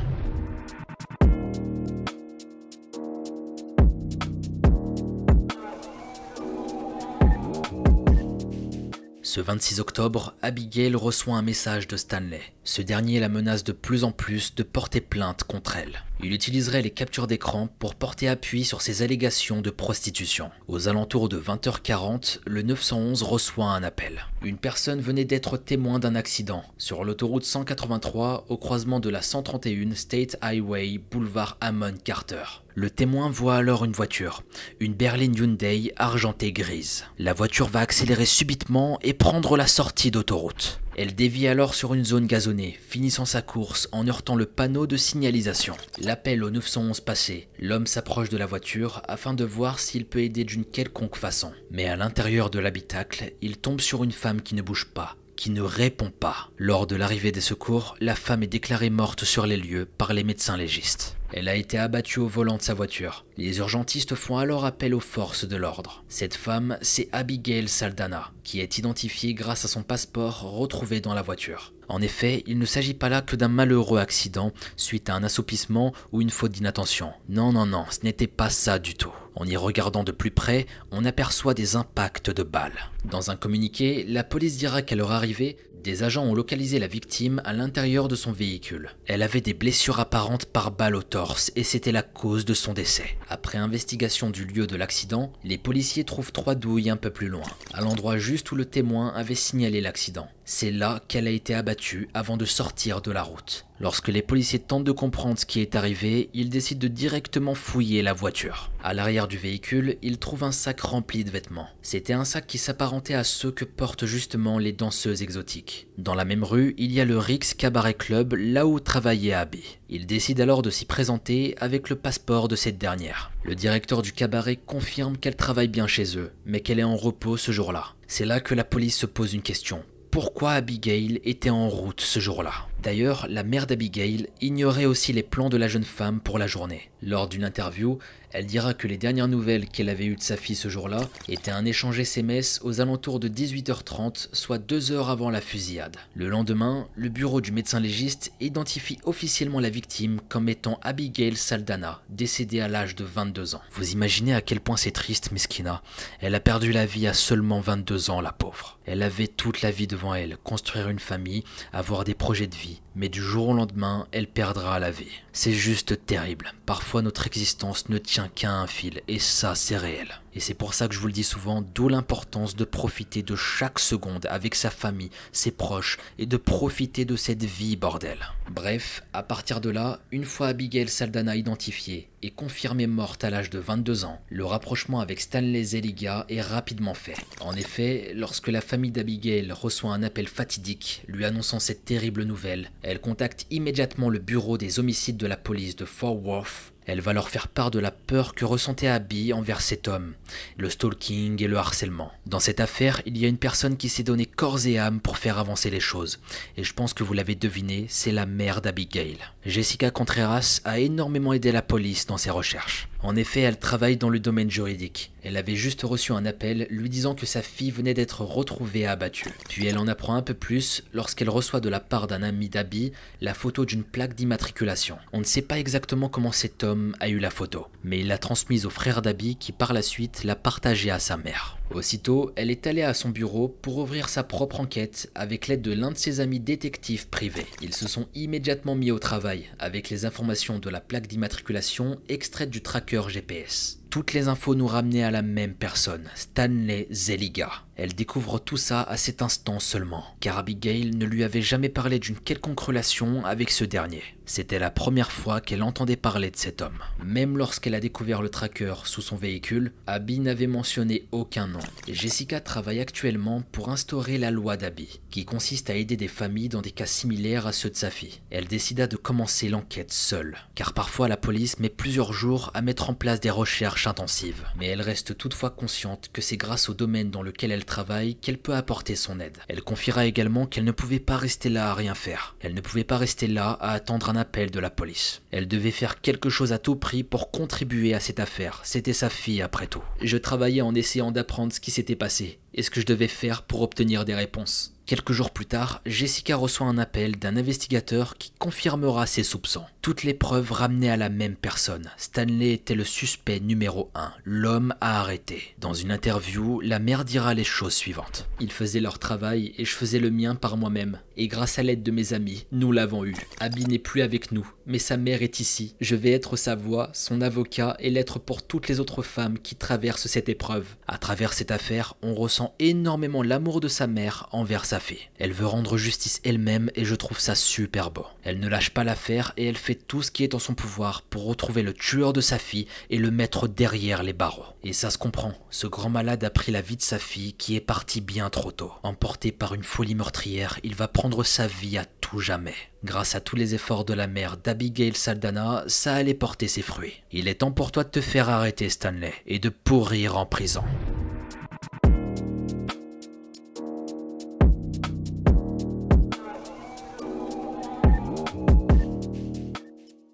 Ce 26 octobre, Abigail reçoit un message de Stanley. Ce dernier la menace de plus en plus de porter plainte contre elle. Il utiliserait les captures d'écran pour porter appui sur ses allégations de prostitution. Aux alentours de 20h40, le 911 reçoit un appel. Une personne venait d'être témoin d'un accident sur l'autoroute 183 au croisement de la 131 State Highway boulevard Amon Carter. Le témoin voit alors une voiture, une berline Hyundai argentée grise. La voiture va accélérer subitement et prendre la sortie d'autoroute. Elle dévie alors sur une zone gazonnée, finissant sa course en heurtant le panneau de signalisation. L'appel au 911 passé, l'homme s'approche de la voiture afin de voir s'il peut aider d'une quelconque façon. Mais à l'intérieur de l'habitacle, il tombe sur une femme qui ne bouge pas, qui ne répond pas. Lors de l'arrivée des secours, la femme est déclarée morte sur les lieux par les médecins légistes. Elle a été abattue au volant de sa voiture. Les urgentistes font alors appel aux forces de l'ordre. Cette femme, c'est Abigail Saldana, qui est identifiée grâce à son passeport retrouvé dans la voiture. En effet, il ne s'agit pas là que d'un malheureux accident suite à un assoupissement ou une faute d'inattention. Non, ce n'était pas ça du tout. En y regardant de plus près, on aperçoit des impacts de balles. Dans un communiqué, la police dira qu'à leur arrivée, des agents ont localisé la victime à l'intérieur de son véhicule. Elle avait des blessures apparentes par balle au torse et c'était la cause de son décès. Après investigation du lieu de l'accident, les policiers trouvent 3 douilles un peu plus loin, à l'endroit juste où le témoin avait signalé l'accident. C'est là qu'elle a été abattue avant de sortir de la route. Lorsque les policiers tentent de comprendre ce qui est arrivé, ils décident de directement fouiller la voiture. À l'arrière du véhicule, ils trouvent un sac rempli de vêtements. C'était un sac qui s'apparentait à ceux que portent justement les danseuses exotiques. Dans la même rue, il y a le Rick's Cabaret Club, là où travaillait Abby. Il décide alors de s'y présenter avec le passeport de cette dernière. Le directeur du cabaret confirme qu'elle travaille bien chez eux, mais qu'elle est en repos ce jour-là. C'est là que la police se pose une question. Pourquoi Abigail était en route ce jour-là? D'ailleurs, la mère d'Abigail ignorait aussi les plans de la jeune femme pour la journée. Lors d'une interview, elle dira que les dernières nouvelles qu'elle avait eues de sa fille ce jour-là étaient un échange SMS aux alentours de 18h30, soit 2 heures avant la fusillade. Le lendemain, le bureau du médecin légiste identifie officiellement la victime comme étant Abigail Saldana, décédée à l'âge de 22 ans. Vous imaginez à quel point c'est triste, Mesquina. Elle a perdu la vie à seulement 22 ans, la pauvre. Elle avait toute la vie devant elle, construire une famille, avoir des projets de vie. Mais du jour au lendemain, elle perdra la vie. C'est juste terrible. Parfois notre existence ne tient qu'à un fil, et ça c'est réel. Et c'est pour ça que je vous le dis souvent, d'où l'importance de profiter de chaque seconde avec sa famille, ses proches, et de profiter de cette vie, bordel. Bref, à partir de là, une fois Abigail Saldana identifiée et confirmée morte à l'âge de 22 ans, le rapprochement avec Stanley Zeliga est rapidement fait. En effet, lorsque la famille d'Abigail reçoit un appel fatidique lui annonçant cette terrible nouvelle, elle contacte immédiatement le bureau des homicides de la police de Fort Worth. Elle va leur faire part de la peur que ressentait Abby envers cet homme, le stalking et le harcèlement. Dans cette affaire, il y a une personne qui s'est donné corps et âme pour faire avancer les choses. Et je pense que vous l'avez deviné, c'est la mère d'Abigail. Jessica Contreras a énormément aidé la police dans ses recherches. En effet, elle travaille dans le domaine juridique. Elle avait juste reçu un appel lui disant que sa fille venait d'être retrouvée abattue. Puis elle en apprend un peu plus lorsqu'elle reçoit de la part d'un ami d'Abby la photo d'une plaque d'immatriculation. On ne sait pas exactement comment cet homme a eu la photo, mais il l'a transmise au frère d'Abby qui par la suite l'a partagée à sa mère. Aussitôt, elle est allée à son bureau pour ouvrir sa propre enquête avec l'aide de l'un de ses amis détectives privés. Ils se sont immédiatement mis au travail avec les informations de la plaque d'immatriculation extraite du tracker GPS. Toutes les infos nous ramenaient à la même personne, Stanley Zeliga. Elle découvre tout ça à cet instant seulement, car Abigail ne lui avait jamais parlé d'une quelconque relation avec ce dernier. C'était la première fois qu'elle entendait parler de cet homme. Même lorsqu'elle a découvert le tracker sous son véhicule, Abby n'avait mentionné aucun nom. Et Jessica travaille actuellement pour instaurer la loi d'Abby, qui consiste à aider des familles dans des cas similaires à ceux de sa fille. Elle décida de commencer l'enquête seule, car parfois la police met plusieurs jours à mettre en place des recherches intensives. Mais elle reste toutefois consciente que c'est grâce au domaine dans lequel elle travaille qu'elle peut apporter son aide. Elle confiera également qu'elle ne pouvait pas rester là à rien faire. Elle ne pouvait pas rester là à attendre un appel de la police. Elle devait faire quelque chose à tout prix pour contribuer à cette affaire. C'était sa fille après tout. Je travaillais en essayant d'apprendre ce qui s'était passé et ce que je devais faire pour obtenir des réponses. Quelques jours plus tard, Jessica reçoit un appel d'un investigateur qui confirmera ses soupçons. Toutes les preuves ramenaient à la même personne. Stanley était le suspect numéro 1, l'homme à arrêter. Dans une interview, la mère dira les choses suivantes. Ils faisaient leur travail et je faisais le mien par moi-même. Et grâce à l'aide de mes amis, nous l'avons eu. Abby n'est plus avec nous, mais sa mère est ici. Je vais être sa voix, son avocat et l'être pour toutes les autres femmes qui traversent cette épreuve. À travers cette affaire, on ressent énormément l'amour de sa mère envers sa fille. Elle veut rendre justice elle-même et je trouve ça super beau. Elle ne lâche pas l'affaire et elle fait tout ce qui est en son pouvoir pour retrouver le tueur de sa fille et le mettre derrière les barreaux. Et ça se comprend, ce grand malade a pris la vie de sa fille qui est partie bien trop tôt. Emporté par une folie meurtrière, il va prendre sa vie à tout jamais. Grâce à tous les efforts de la mère d'Abigail Saldana, ça allait porter ses fruits. Il est temps pour toi de te faire arrêter, Stanley, et de pourrir en prison.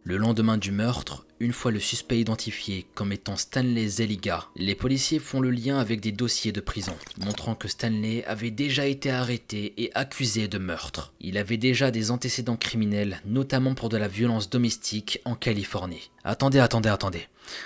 Le lendemain du meurtre, une fois le suspect identifié comme étant Stanley Zeliga, les policiers font le lien avec des dossiers de prison, montrant que Stanley avait déjà été arrêté et accusé de meurtre. Il avait déjà des antécédents criminels, notamment pour de la violence domestique en Californie. Attendez.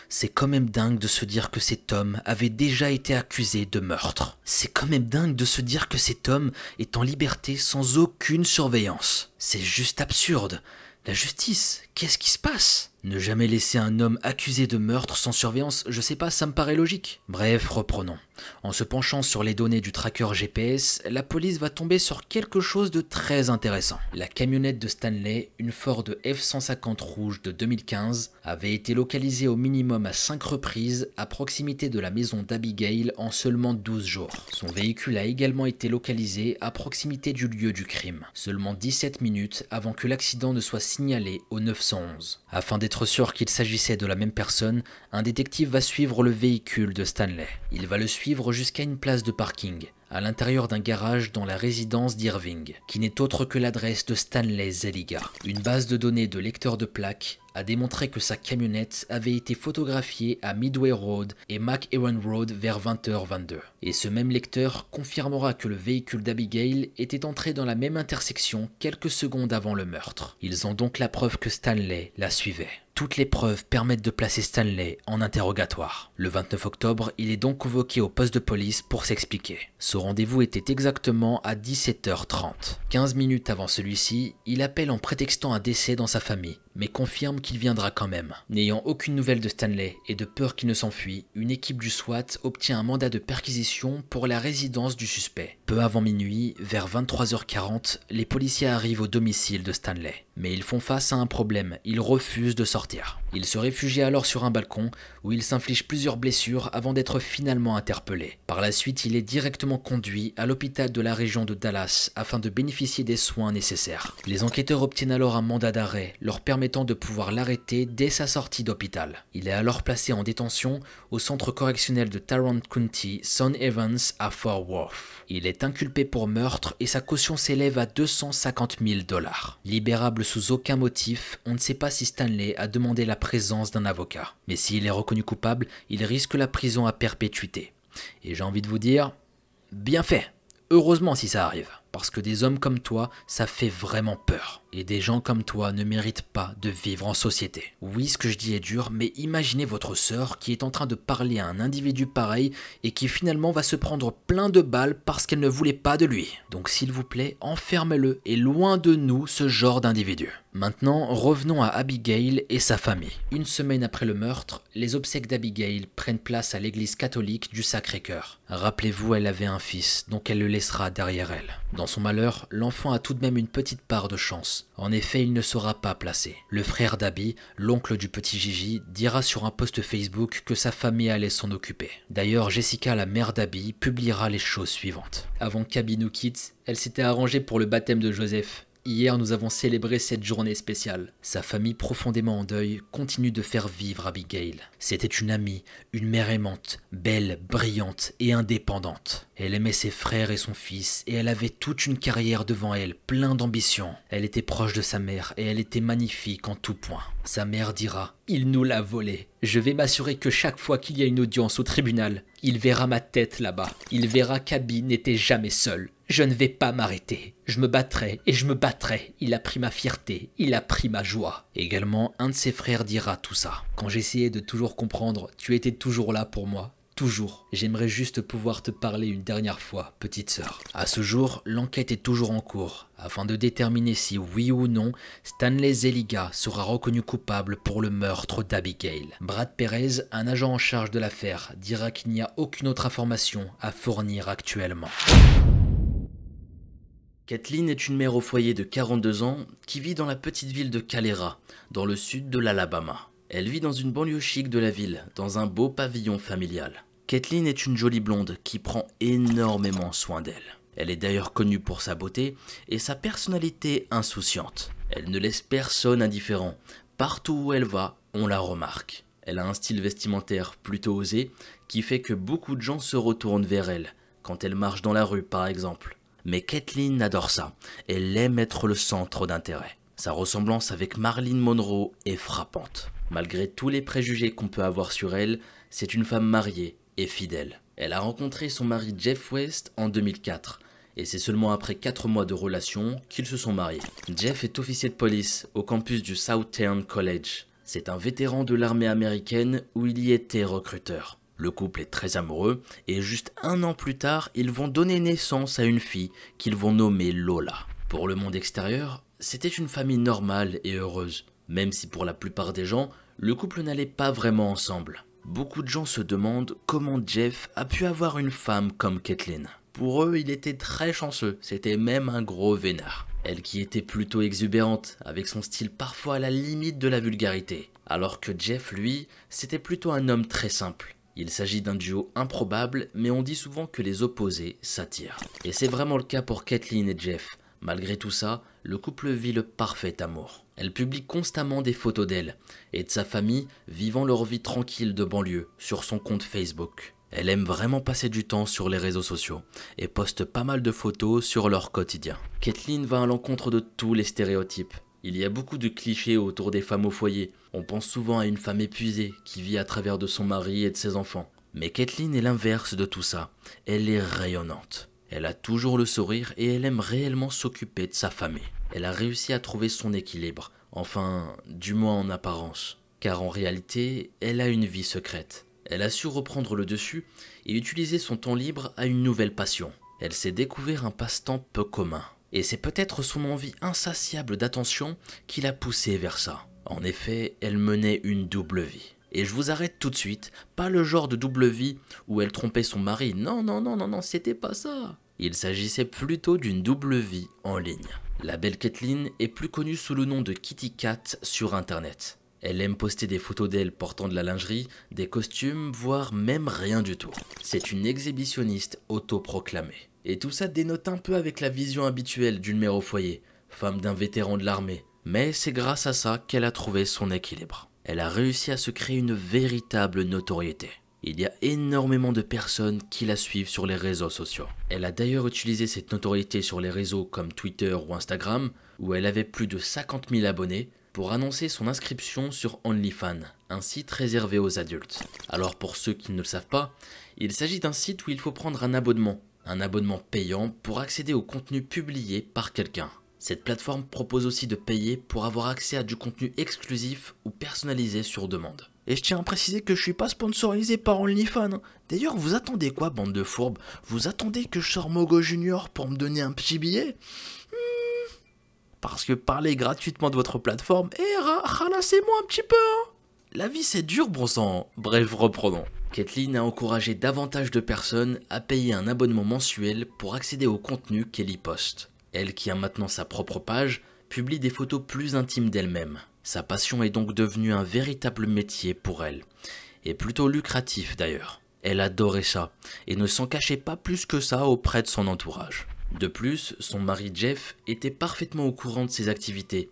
C'est quand même dingue de se dire que cet homme avait déjà été accusé de meurtre. C'est quand même dingue de se dire que cet homme est en liberté sans aucune surveillance. C'est juste absurde. La justice, qu'est-ce qui se passe? Ne jamais laisser un homme accusé de meurtre sans surveillance, je sais pas, ça me paraît logique. Bref, reprenons. En se penchant sur les données du tracker GPS, la police va tomber sur quelque chose de très intéressant. La camionnette de Stanley, une Ford F-150 rouge de 2015, avait été localisée au minimum à 5 reprises à proximité de la maison d'Abigail en seulement 12 jours. Son véhicule a également été localisé à proximité du lieu du crime, seulement 17 minutes avant que l'accident ne soit signalé au 911. Afin d'être sûr qu'il s'agissait de la même personne, un détective va suivre le véhicule de Stanley. Il va le suivre jusqu'à une place de parking, à l'intérieur d'un garage dans la résidence d'Irving, qui n'est autre que l'adresse de Stanley Zeliga. Une base de données de lecteur de plaques a démontré que sa camionnette avait été photographiée à Midway Road et McEwan Road vers 20h22. Et ce même lecteur confirmera que le véhicule d'Abigail était entré dans la même intersection quelques secondes avant le meurtre. Ils ont donc la preuve que Stanley la suivait. Toutes les preuves permettent de placer Stanley en interrogatoire. Le 29 octobre, il est donc convoqué au poste de police pour s'expliquer. Son rendez-vous était exactement à 17h30. 15 minutes avant celui-ci, il appelle en prétextant un décès dans sa famille, mais confirme qu'il viendra quand même. N'ayant aucune nouvelle de Stanley et de peur qu'il ne s'enfuit, une équipe du SWAT obtient un mandat de perquisition pour la résidence du suspect. Peu avant minuit, vers 23h40, les policiers arrivent au domicile de Stanley. Mais ils font face à un problème, il refuse de sortir. Il se réfugie alors sur un balcon où il s'inflige plusieurs blessures avant d'être finalement interpellé. Par la suite, il est directement conduit à l'hôpital de la région de Dallas afin de bénéficier des soins nécessaires. Les enquêteurs obtiennent alors un mandat d'arrêt leur permettant de pouvoir l'arrêter dès sa sortie d'hôpital. Il est alors placé en détention au centre correctionnel de Tarrant County, Son Evans à Fort Worth. Il est inculpé pour meurtre et sa caution s'élève à 250 000 $. Libérable sous aucun motif, on ne sait pas si Stanley a demandé la présence d'un avocat. Mais s'il est reconnu coupable, il risque la prison à perpétuité. Et j'ai envie de vous dire, bien fait. Heureusement si ça arrive. Parce que des hommes comme toi, ça fait vraiment peur. Et des gens comme toi ne méritent pas de vivre en société. Oui, ce que je dis est dur, mais imaginez votre sœur qui est en train de parler à un individu pareil et qui finalement va se prendre plein de balles parce qu'elle ne voulait pas de lui. Donc s'il vous plaît, enfermez-le et loin de nous ce genre d'individu. Maintenant, revenons à Abigail et sa famille. Une semaine après le meurtre, les obsèques d'Abigail prennent place à l'église catholique du Sacré-Cœur. Rappelez-vous, elle avait un fils, donc elle le laissera derrière elle. Dans son malheur, l'enfant a tout de même une petite part de chance. En effet, il ne sera pas placé. Le frère d'Abby, l'oncle du petit Gigi, dira sur un post Facebook que sa famille allait s'en occuper. D'ailleurs, Jessica, la mère d'Abby, publiera les choses suivantes. Avant qu'Abby nous quitte, elle s'était arrangée pour le baptême de Joseph. Hier, nous avons célébré cette journée spéciale. Sa famille, profondément en deuil, continue de faire vivre Abigail. C'était une amie, une mère aimante, belle, brillante et indépendante. Elle aimait ses frères et son fils, et elle avait toute une carrière devant elle, plein d'ambition. Elle était proche de sa mère, et elle était magnifique en tout point. Sa mère dira « Il nous l'a volé. Je vais m'assurer que chaque fois qu'il y a une audience au tribunal, il verra ma tête là-bas. Il verra qu'Abby n'était jamais seule. Je ne vais pas m'arrêter. Je me battrai et je me battrai. Il a pris ma fierté, il a pris ma joie. » Également, un de ses frères dira tout ça. Quand j'essayais de toujours comprendre, tu étais toujours là pour moi. Toujours. J'aimerais juste pouvoir te parler une dernière fois, petite sœur. À ce jour, l'enquête est toujours en cours, afin de déterminer si oui ou non, Stanley Zeliga sera reconnu coupable pour le meurtre d'Abigail. Brad Perez, un agent en charge de l'affaire, dira qu'il n'y a aucune autre information à fournir actuellement. Kathleen est une mère au foyer de 42 ans qui vit dans la petite ville de Calera, dans le sud de l'Alabama. Elle vit dans une banlieue chic de la ville, dans un beau pavillon familial. Kathleen est une jolie blonde qui prend énormément soin d'elle. Elle est d'ailleurs connue pour sa beauté et sa personnalité insouciante. Elle ne laisse personne indifférent. Partout où elle va, on la remarque. Elle a un style vestimentaire plutôt osé qui fait que beaucoup de gens se retournent vers elle, quand elle marche dans la rue par exemple. Mais Kathleen adore ça, elle aime être le centre d'intérêt. Sa ressemblance avec Marilyn Monroe est frappante. Malgré tous les préjugés qu'on peut avoir sur elle, c'est une femme mariée et fidèle. Elle a rencontré son mari Jeff West en 2004 et c'est seulement après 4 mois de relation qu'ils se sont mariés. Jeff est officier de police au campus du Southern College. C'est un vétéran de l'armée américaine où il y était recruteur. Le couple est très amoureux et juste 1 an plus tard, ils vont donner naissance à une fille qu'ils vont nommer Lola. Pour le monde extérieur, c'était une famille normale et heureuse. Même si pour la plupart des gens, le couple n'allait pas vraiment ensemble. Beaucoup de gens se demandent comment Jeff a pu avoir une femme comme Caitlyn. Pour eux, il était très chanceux, c'était même un gros vénard. Elle qui était plutôt exubérante, avec son style parfois à la limite de la vulgarité. Alors que Jeff, lui, c'était plutôt un homme très simple. Il s'agit d'un duo improbable, mais on dit souvent que les opposés s'attirent. Et c'est vraiment le cas pour Caitlyn et Jeff. Malgré tout ça, le couple vit le parfait amour. Elle publie constamment des photos d'elle et de sa famille vivant leur vie tranquille de banlieue sur son compte Facebook. Elle aime vraiment passer du temps sur les réseaux sociaux et poste pas mal de photos sur leur quotidien. Caitlyn va à l'encontre de tous les stéréotypes. Il y a beaucoup de clichés autour des femmes au foyer. On pense souvent à une femme épuisée qui vit à travers de son mari et de ses enfants. Mais Caitlyn est l'inverse de tout ça. Elle est rayonnante. Elle a toujours le sourire et elle aime réellement s'occuper de sa famille. Elle a réussi à trouver son équilibre, enfin, du moins en apparence. Car en réalité, elle a une vie secrète. Elle a su reprendre le dessus et utiliser son temps libre à une nouvelle passion. Elle s'est découvert un passe-temps peu commun. Et c'est peut-être son envie insatiable d'attention qui l'a poussée vers ça. En effet, elle menait une double vie. Et je vous arrête tout de suite, pas le genre de double vie où elle trompait son mari, non, c'était pas ça. Il s'agissait plutôt d'une double vie en ligne. La belle Caitlyn est plus connue sous le nom de Kitty Cat sur internet. Elle aime poster des photos d'elle portant de la lingerie, des costumes, voire même rien du tout. C'est une exhibitionniste autoproclamée. Et tout ça dénote un peu avec la vision habituelle d'une mère au foyer, femme d'un vétéran de l'armée. Mais c'est grâce à ça qu'elle a trouvé son équilibre. Elle a réussi à se créer une véritable notoriété. Il y a énormément de personnes qui la suivent sur les réseaux sociaux. Elle a d'ailleurs utilisé cette notoriété sur les réseaux comme Twitter ou Instagram, où elle avait plus de 50 000 abonnés, pour annoncer son inscription sur OnlyFans, un site réservé aux adultes. Alors pour ceux qui ne le savent pas, il s'agit d'un site où il faut prendre un abonnement payant pour accéder au contenu publié par quelqu'un. Cette plateforme propose aussi de payer pour avoir accès à du contenu exclusif ou personnalisé sur demande. Et je tiens à préciser que je suis pas sponsorisé par OnlyFans. D'ailleurs, vous attendez quoi, bande de fourbes? Vous attendez que je sors Mogo Junior pour me donner un petit billet? Parce que parlez gratuitement de votre plateforme, ralassez-moi un petit peu, hein. La vie c'est dur, bon sang. Bref, reprenons. Caitlyn a encouragé davantage de personnes à payer un abonnement mensuel pour accéder au contenu qu'elle y poste. Elle qui a maintenant sa propre page, publie des photos plus intimes d'elle-même. Sa passion est donc devenue un véritable métier pour elle, et plutôt lucratif d'ailleurs. Elle adorait ça, et ne s'en cachait pas plus que ça auprès de son entourage. De plus, son mari Jeff était parfaitement au courant de ses activités,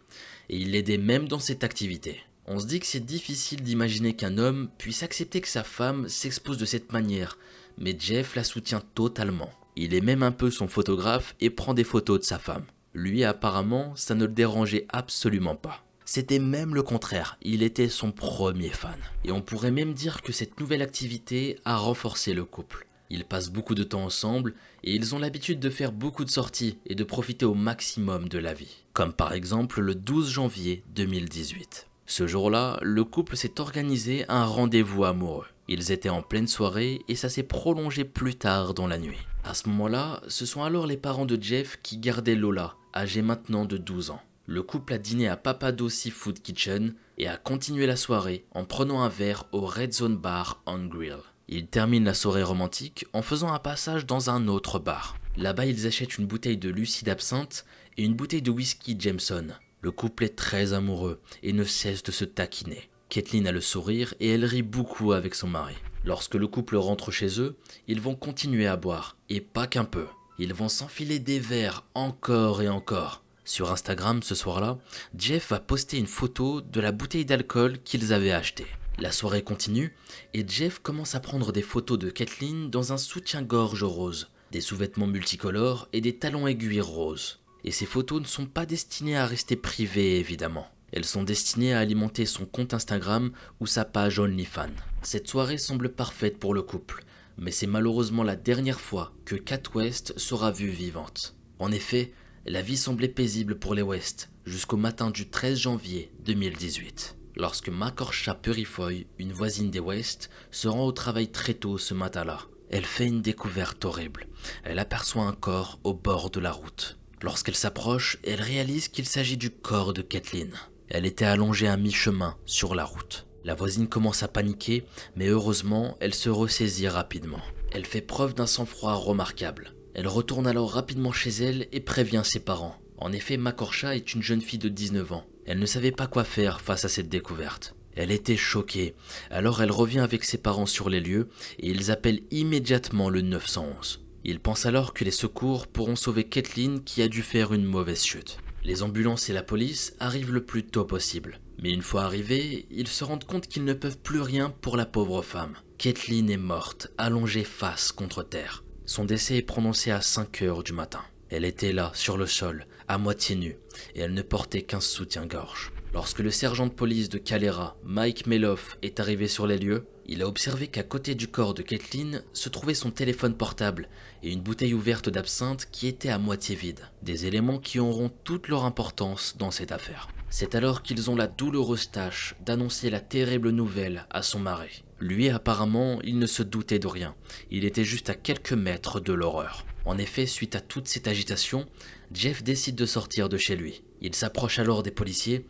et il l'aidait même dans cette activité. On se dit que c'est difficile d'imaginer qu'un homme puisse accepter que sa femme s'expose de cette manière, mais Jeff la soutient totalement. Il est même un peu son photographe et prend des photos de sa femme. Lui, apparemment, ça ne le dérangeait absolument pas. C'était même le contraire, il était son premier fan. Et on pourrait même dire que cette nouvelle activité a renforcé le couple. Ils passent beaucoup de temps ensemble et ils ont l'habitude de faire beaucoup de sorties et de profiter au maximum de la vie. Comme par exemple le 12 janvier 2018. Ce jour-là, le couple s'est organisé un rendez-vous amoureux. Ils étaient en pleine soirée et ça s'est prolongé plus tard dans la nuit. À ce moment-là, ce sont alors les parents de Jeff qui gardaient Lola, âgée maintenant de 12 ans. Le couple a dîné à Papado Seafood Kitchen et a continué la soirée en prenant un verre au Red Zone Bar and Grill. Ils terminent la soirée romantique en faisant un passage dans un autre bar. Là-bas, ils achètent une bouteille de lucide absinthe et une bouteille de whisky Jameson. Le couple est très amoureux et ne cesse de se taquiner. Caitlyn a le sourire et elle rit beaucoup avec son mari. Lorsque le couple rentre chez eux, ils vont continuer à boire, et pas qu'un peu. Ils vont s'enfiler des verres encore et encore. Sur Instagram ce soir-là, Jeff va poster une photo de la bouteille d'alcool qu'ils avaient achetée. La soirée continue et Jeff commence à prendre des photos de Caitlyn dans un soutien-gorge rose, des sous-vêtements multicolores et des talons aiguilles roses. Et ces photos ne sont pas destinées à rester privées évidemment. Elles sont destinées à alimenter son compte Instagram ou sa page OnlyFans. Cette soirée semble parfaite pour le couple, mais c'est malheureusement la dernière fois que Cat West sera vue vivante. En effet, la vie semblait paisible pour les West jusqu'au matin du 13 janvier 2018. Lorsque Makorsha Purifoy, une voisine des West, se rend au travail très tôt ce matin-là. Elle fait une découverte horrible. Elle aperçoit un corps au bord de la route. Lorsqu'elle s'approche, elle réalise qu'il s'agit du corps de Caitlyn. Elle était allongée à mi-chemin sur la route. La voisine commence à paniquer, mais heureusement, elle se ressaisit rapidement. Elle fait preuve d'un sang-froid remarquable. Elle retourne alors rapidement chez elle et prévient ses parents. En effet, Makorcha est une jeune fille de 19 ans. Elle ne savait pas quoi faire face à cette découverte. Elle était choquée, alors elle revient avec ses parents sur les lieux et ils appellent immédiatement le 911. Ils pensent alors que les secours pourront sauver Kathleen qui a dû faire une mauvaise chute. Les ambulances et la police arrivent le plus tôt possible. Mais une fois arrivés, ils se rendent compte qu'ils ne peuvent plus rien pour la pauvre femme. Kathleen est morte, allongée face contre terre. Son décès est prononcé à 5 heures du matin. Elle était là, sur le sol, à moitié nue, et elle ne portait qu'un soutien-gorge. Lorsque le sergent de police de Calera, Mike Meloff, est arrivé sur les lieux, il a observé qu'à côté du corps de Kathleen se trouvait son téléphone portable et une bouteille ouverte d'absinthe qui était à moitié vide. Des éléments qui auront toute leur importance dans cette affaire. C'est alors qu'ils ont la douloureuse tâche d'annoncer la terrible nouvelle à son mari. Lui, apparemment, il ne se doutait de rien. Il était juste à quelques mètres de l'horreur. En effet, suite à toute cette agitation, Jeff décide de sortir de chez lui. Il s'approche alors des policiers,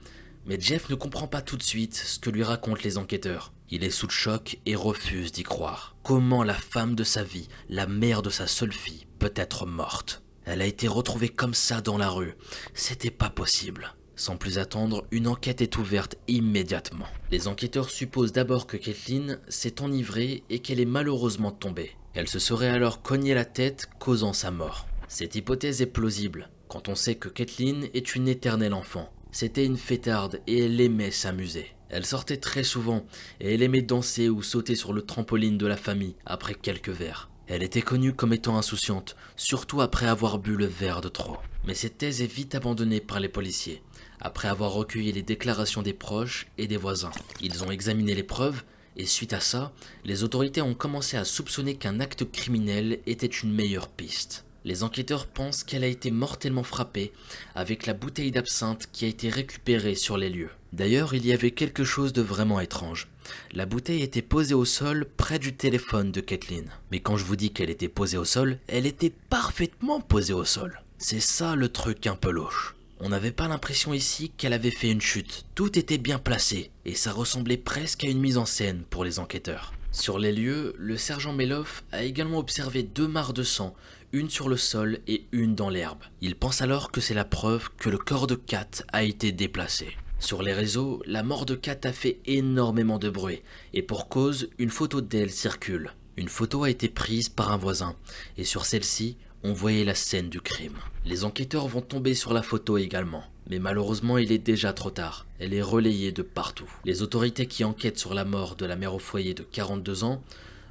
mais Jeff ne comprend pas tout de suite ce que lui racontent les enquêteurs. Il est sous le choc et refuse d'y croire. Comment la femme de sa vie, la mère de sa seule fille, peut être morte? Elle a été retrouvée comme ça dans la rue. C'était pas possible. Sans plus attendre, une enquête est ouverte immédiatement. Les enquêteurs supposent d'abord que Kathleen s'est enivrée et qu'elle est malheureusement tombée. Elle se serait alors cognée la tête, causant sa mort. Cette hypothèse est plausible, quand on sait que Kathleen est une éternelle enfant. C'était une fêtarde et elle aimait s'amuser. Elle sortait très souvent et elle aimait danser ou sauter sur le trampoline de la famille après quelques verres. Elle était connue comme étant insouciante, surtout après avoir bu le verre de trop. Mais cette thèse est vite abandonnée par les policiers, après avoir recueilli les déclarations des proches et des voisins. Ils ont examiné les preuves et suite à ça, les autorités ont commencé à soupçonner qu'un acte criminel était une meilleure piste. Les enquêteurs pensent qu'elle a été mortellement frappée avec la bouteille d'absinthe qui a été récupérée sur les lieux. D'ailleurs, il y avait quelque chose de vraiment étrange. La bouteille était posée au sol près du téléphone de Kathleen. Mais quand je vous dis qu'elle était posée au sol, elle était parfaitement posée au sol. C'est ça le truc un peu louche. On n'avait pas l'impression ici qu'elle avait fait une chute. Tout était bien placé et ça ressemblait presque à une mise en scène pour les enquêteurs. Sur les lieux, le sergent Meloff a également observé 2 mares de sang, une sur le sol et une dans l'herbe. Il pense alors que c'est la preuve que le corps de Kat a été déplacé. Sur les réseaux, la mort de Kat a fait énormément de bruit et pour cause, une photo d'elle circule. Une photo a été prise par un voisin et sur celle-ci, on voyait la scène du crime. Les enquêteurs vont tomber sur la photo également. Mais malheureusement, il est déjà trop tard. Elle est relayée de partout. Les autorités qui enquêtent sur la mort de la mère au foyer de 42 ans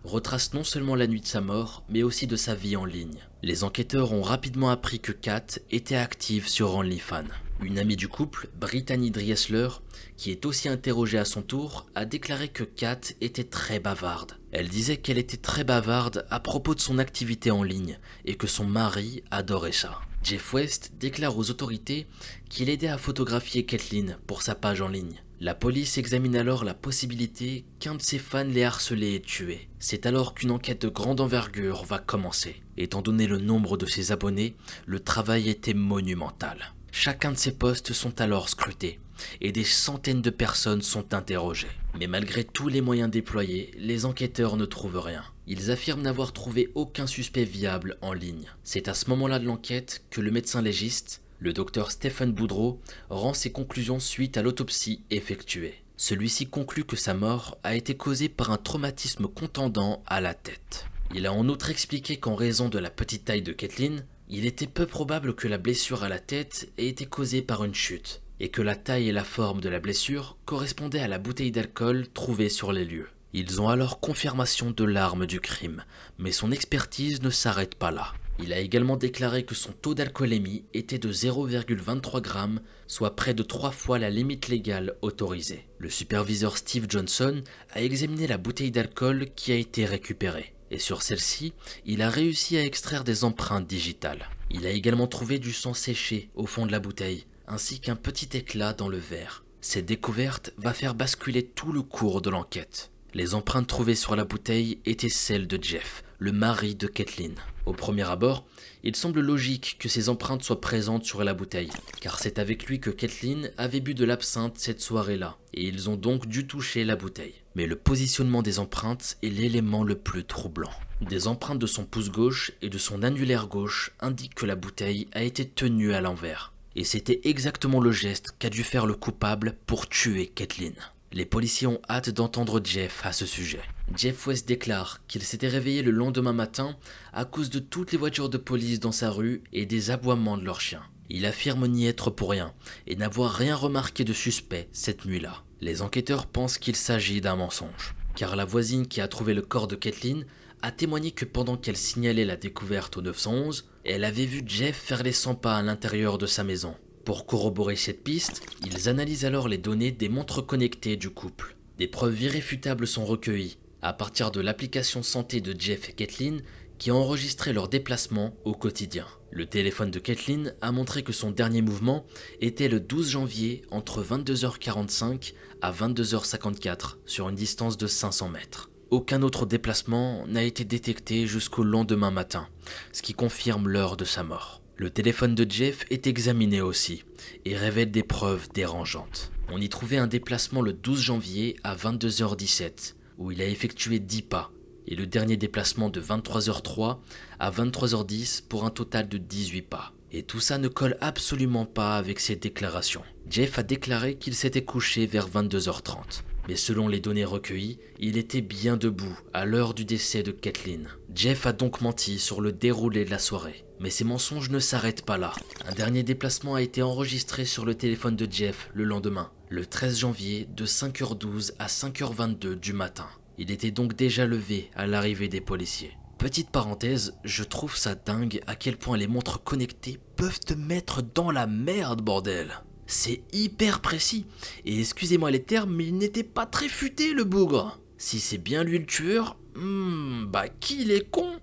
retracent non seulement la nuit de sa mort, mais aussi de sa vie en ligne. Les enquêteurs ont rapidement appris que Kat était active sur OnlyFans. Une amie du couple, Brittany Driesler, qui est aussi interrogée à son tour, a déclaré que Kat était très bavarde. Elle disait qu'elle était très bavarde à propos de son activité en ligne et que son mari adorait ça. Jeff West déclare aux autorités qu'il aidait à photographier Kathleen pour sa page en ligne. La police examine alors la possibilité qu'un de ses fans l'ait harcelé et tué. C'est alors qu'une enquête de grande envergure va commencer. Étant donné le nombre de ses abonnés, le travail était monumental. Chacun de ces postes sont alors scrutés et des centaines de personnes sont interrogées. Mais malgré tous les moyens déployés, les enquêteurs ne trouvent rien. Ils affirment n'avoir trouvé aucun suspect viable en ligne. C'est à ce moment-là de l'enquête que le médecin légiste, le docteur Stephen Boudreau, rend ses conclusions suite à l'autopsie effectuée. Celui-ci conclut que sa mort a été causée par un traumatisme contendant à la tête. Il a en outre expliqué qu'en raison de la petite taille de Kathleen, il était peu probable que la blessure à la tête ait été causée par une chute, et que la taille et la forme de la blessure correspondaient à la bouteille d'alcool trouvée sur les lieux. Ils ont alors confirmation de l'arme du crime, mais son expertise ne s'arrête pas là. Il a également déclaré que son taux d'alcoolémie était de 0,23 g, soit près de 3 fois la limite légale autorisée. Le superviseur Steve Johnson a examiné la bouteille d'alcool qui a été récupérée. Et sur celle-ci, il a réussi à extraire des empreintes digitales. Il a également trouvé du sang séché au fond de la bouteille, ainsi qu'un petit éclat dans le verre. Cette découverte va faire basculer tout le cours de l'enquête. Les empreintes trouvées sur la bouteille étaient celles de Jeff, le mari de Kathleen. Au premier abord, il semble logique que ces empreintes soient présentes sur la bouteille, car c'est avec lui que Kathleen avait bu de l'absinthe cette soirée-là, et ils ont donc dû toucher la bouteille. Mais le positionnement des empreintes est l'élément le plus troublant. Des empreintes de son pouce gauche et de son annulaire gauche indiquent que la bouteille a été tenue à l'envers. Et c'était exactement le geste qu'a dû faire le coupable pour tuer Kathleen. Les policiers ont hâte d'entendre Jeff à ce sujet. Jeff West déclare qu'il s'était réveillé le lendemain matin à cause de toutes les voitures de police dans sa rue et des aboiements de leurs chiens. Il affirme n'y être pour rien et n'avoir rien remarqué de suspect cette nuit-là. Les enquêteurs pensent qu'il s'agit d'un mensonge, car la voisine qui a trouvé le corps de Kathleen a témoigné que pendant qu'elle signalait la découverte au 911, elle avait vu Jeff faire les 100 pas à l'intérieur de sa maison. Pour corroborer cette piste, ils analysent alors les données des montres connectées du couple. Des preuves irréfutables sont recueillies à partir de l'application santé de Jeff et Kathleen qui a enregistré leurs déplacements au quotidien. Le téléphone de Kathleen a montré que son dernier mouvement était le 12 janvier entre 22h45 à 22h54 sur une distance de 500 mètres. Aucun autre déplacement n'a été détecté jusqu'au lendemain matin, ce qui confirme l'heure de sa mort. Le téléphone de Jeff est examiné aussi et révèle des preuves dérangeantes. On y trouvait un déplacement le 12 janvier à 22h17 où il a effectué 10 pas et le dernier déplacement de 23h03 à 23h10 pour un total de 18 pas. Et tout ça ne colle absolument pas avec ses déclarations. Jeff a déclaré qu'il s'était couché vers 22h30. Mais selon les données recueillies, il était bien debout à l'heure du décès de Kathleen. Jeff a donc menti sur le déroulé de la soirée. Mais ces mensonges ne s'arrêtent pas là. Un dernier déplacement a été enregistré sur le téléphone de Jeff le lendemain, le 13 janvier de 5h12 à 5h22 du matin. Il était donc déjà levé à l'arrivée des policiers. Petite parenthèse, je trouve ça dingue à quel point les montres connectées peuvent te mettre dans la merde, bordel. C'est hyper précis, et excusez-moi les termes, mais il n'était pas très futé le bougre. Si c'est bien lui le tueur, bah qui il est con.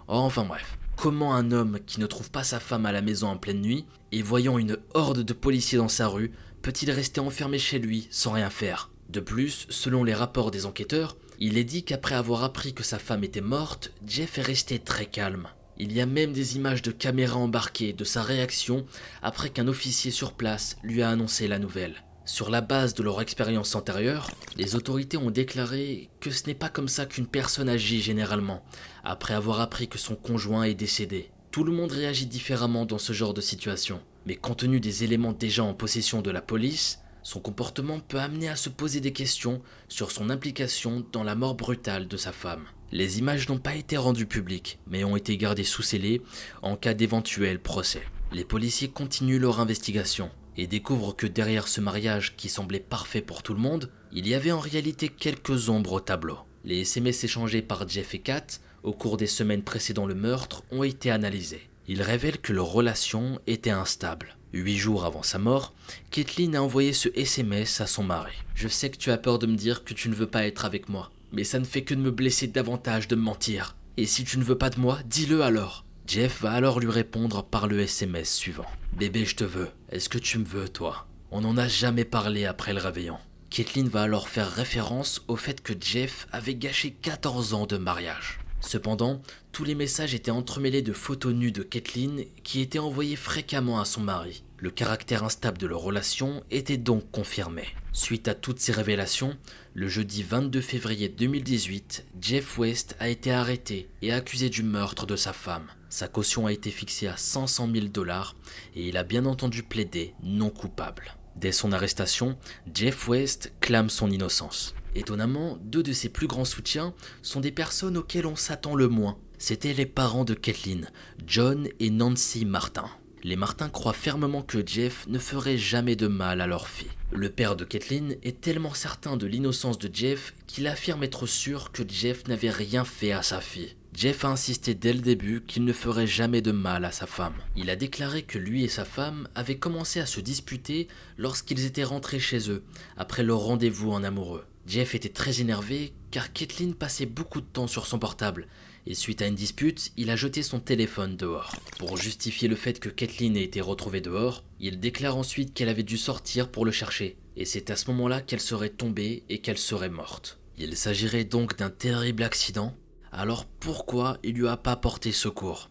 Enfin bref, comment un homme qui ne trouve pas sa femme à la maison en pleine nuit, et voyant une horde de policiers dans sa rue, peut-il rester enfermé chez lui sans rien faire? De plus, selon les rapports des enquêteurs, il est dit qu'après avoir appris que sa femme était morte, Jeff est resté très calme. Il y a même des images de caméras embarquées de sa réaction après qu'un officier sur place lui a annoncé la nouvelle. Sur la base de leur expérience antérieure, les autorités ont déclaré que ce n'est pas comme ça qu'une personne agit généralement, après avoir appris que son conjoint est décédé. Tout le monde réagit différemment dans ce genre de situation, mais compte tenu des éléments déjà en possession de la police, son comportement peut amener à se poser des questions sur son implication dans la mort brutale de sa femme. Les images n'ont pas été rendues publiques, mais ont été gardées sous scellé en cas d'éventuel procès. Les policiers continuent leur investigation et découvrent que derrière ce mariage qui semblait parfait pour tout le monde, il y avait en réalité quelques ombres au tableau. Les SMS échangés par Jeff et Kat au cours des semaines précédant le meurtre ont été analysés. Ils révèlent que leur relation était instable. 8 jours avant sa mort, Kathleen a envoyé ce SMS à son mari. « Je sais que tu as peur de me dire que tu ne veux pas être avec moi. Mais ça ne fait que de me blesser davantage de me mentir. Et si tu ne veux pas de moi, dis-le alors. » Jeff va alors lui répondre par le SMS suivant. « Bébé, je te veux. Est-ce que tu me veux, toi ?» On n'en a jamais parlé après le réveillon. Kathleen va alors faire référence au fait que Jeff avait gâché 14 ans de mariage. Cependant, tous les messages étaient entremêlés de photos nues de Kathleen qui étaient envoyées fréquemment à son mari. Le caractère instable de leur relation était donc confirmé. Suite à toutes ces révélations, le jeudi 22 février 2018, Jeff West a été arrêté et accusé du meurtre de sa femme. Sa caution a été fixée à 500 000 $ et il a bien entendu plaidé non coupable. Dès son arrestation, Jeff West clame son innocence. Étonnamment, 2 de ses plus grands soutiens sont des personnes auxquelles on s'attend le moins. C'étaient les parents de Kathleen, John et Nancy Martin. Les Martin croient fermement que Jeff ne ferait jamais de mal à leur fille. Le père de Kathleen est tellement certain de l'innocence de Jeff qu'il affirme être sûr que Jeff n'avait rien fait à sa fille. Jeff a insisté dès le début qu'il ne ferait jamais de mal à sa femme. Il a déclaré que lui et sa femme avaient commencé à se disputer lorsqu'ils étaient rentrés chez eux, après leur rendez-vous en amoureux. Jeff était très énervé car Kathleen passait beaucoup de temps sur son portable et suite à une dispute, il a jeté son téléphone dehors. Pour justifier le fait que Kathleen ait été retrouvée dehors, il déclare ensuite qu'elle avait dû sortir pour le chercher et c'est à ce moment-là qu'elle serait tombée et qu'elle serait morte. Il s'agirait donc d'un terrible accident. Alors pourquoi il lui a pas porté secours?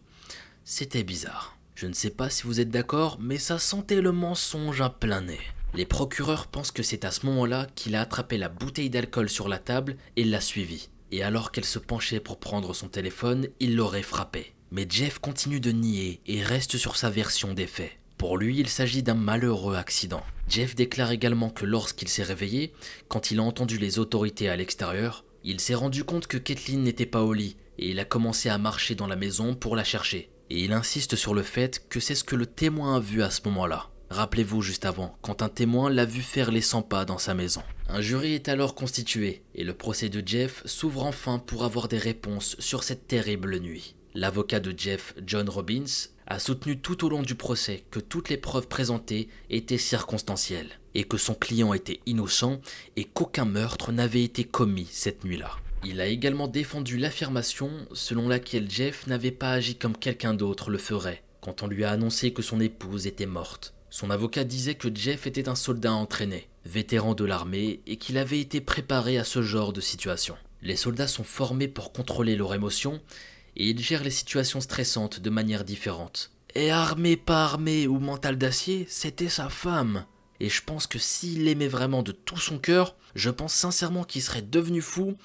C'était bizarre. Je ne sais pas si vous êtes d'accord, mais ça sentait le mensonge à plein nez. Les procureurs pensent que c'est à ce moment-là qu'il a attrapé la bouteille d'alcool sur la table et l'a suivie. Et alors qu'elle se penchait pour prendre son téléphone, il l'aurait frappée. Mais Jeff continue de nier et reste sur sa version des faits. Pour lui, il s'agit d'un malheureux accident. Jeff déclare également que lorsqu'il s'est réveillé, quand il a entendu les autorités à l'extérieur, il s'est rendu compte que Kathleen n'était pas au lit et il a commencé à marcher dans la maison pour la chercher. Et il insiste sur le fait que c'est ce que le témoin a vu à ce moment-là. Rappelez-vous juste avant, quand un témoin l'a vu faire les 100 pas dans sa maison. Un jury est alors constitué et le procès de Jeff s'ouvre enfin pour avoir des réponses sur cette terrible nuit. L'avocat de Jeff, John Robbins, a soutenu tout au long du procès que toutes les preuves présentées étaient circonstancielles et que son client était innocent et qu'aucun meurtre n'avait été commis cette nuit-là. Il a également défendu l'affirmation selon laquelle Jeff n'avait pas agi comme quelqu'un d'autre le ferait quand on lui a annoncé que son épouse était morte. Son avocat disait que Jeff était un soldat entraîné, vétéran de l'armée et qu'il avait été préparé à ce genre de situation. Les soldats sont formés pour contrôler leurs émotions et ils gèrent les situations stressantes de manière différente. Et armé pas armé ou mental d'acier, c'était sa femme. Et je pense que s'il l'aimait vraiment de tout son cœur, je pense sincèrement qu'il serait devenu fou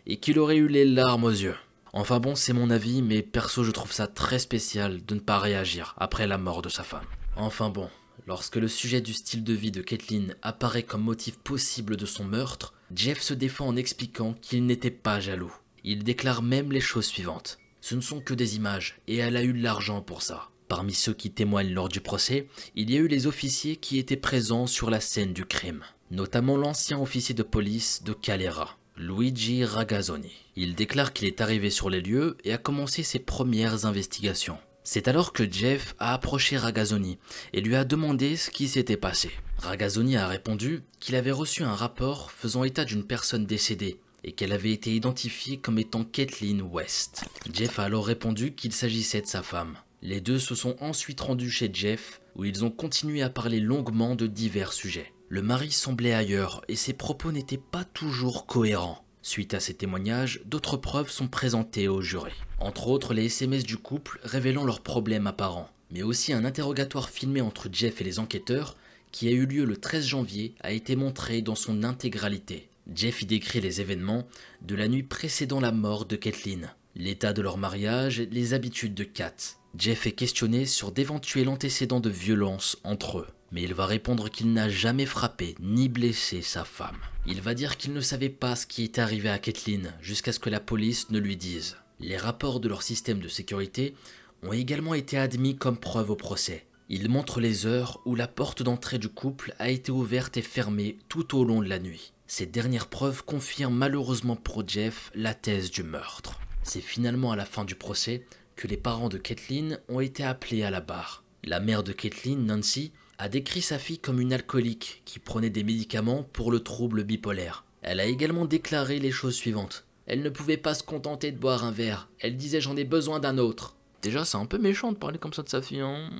et qu'il aurait eu les larmes aux yeux. Enfin bon, c'est mon avis, mais perso je trouve ça très spécial de ne pas réagir après la mort de sa femme. Enfin bon, lorsque le sujet du style de vie de Kathleen apparaît comme motif possible de son meurtre, Jeff se défend en expliquant qu'il n'était pas jaloux. Il déclare même les choses suivantes. Ce ne sont que des images, et elle a eu de l'argent pour ça. Parmi ceux qui témoignent lors du procès, il y a eu les officiers qui étaient présents sur la scène du crime, notamment l'ancien officier de police de Calera, Luigi Ragazzoni. Il déclare qu'il est arrivé sur les lieux et a commencé ses premières investigations. C'est alors que Jeff a approché Ragazzoni et lui a demandé ce qui s'était passé. Ragazzoni a répondu qu'il avait reçu un rapport faisant état d'une personne décédée et qu'elle avait été identifiée comme étant Kathleen West. Jeff a alors répondu qu'il s'agissait de sa femme. Les deux se sont ensuite rendus chez Jeff, où ils ont continué à parler longuement de divers sujets. Le mari semblait ailleurs et ses propos n'étaient pas toujours cohérents. Suite à ces témoignages, d'autres preuves sont présentées au jury. Entre autres, les SMS du couple révélant leurs problèmes apparents, mais aussi un interrogatoire filmé entre Jeff et les enquêteurs qui a eu lieu le 13 janvier a été montré dans son intégralité. Jeff y décrit les événements de la nuit précédant la mort de Kathleen, l'état de leur mariage et les habitudes de Kat. Jeff est questionné sur d'éventuels antécédents de violence entre eux, mais il va répondre qu'il n'a jamais frappé ni blessé sa femme. Il va dire qu'il ne savait pas ce qui était arrivé à Kathleen jusqu'à ce que la police ne lui dise. Les rapports de leur système de sécurité ont également été admis comme preuve au procès. Ils montrent les heures où la porte d'entrée du couple a été ouverte et fermée tout au long de la nuit. Ces dernières preuves confirment malheureusement pour Jeff la thèse du meurtre. C'est finalement à la fin du procès que les parents de Kathleen ont été appelés à la barre. La mère de Kathleen, Nancy, a décrit sa fille comme une alcoolique qui prenait des médicaments pour le trouble bipolaire. Elle a également déclaré les choses suivantes. Elle ne pouvait pas se contenter de boire un verre. Elle disait j'en ai besoin d'un autre. Déjà c'est un peu méchant de parler comme ça de sa fille, hein.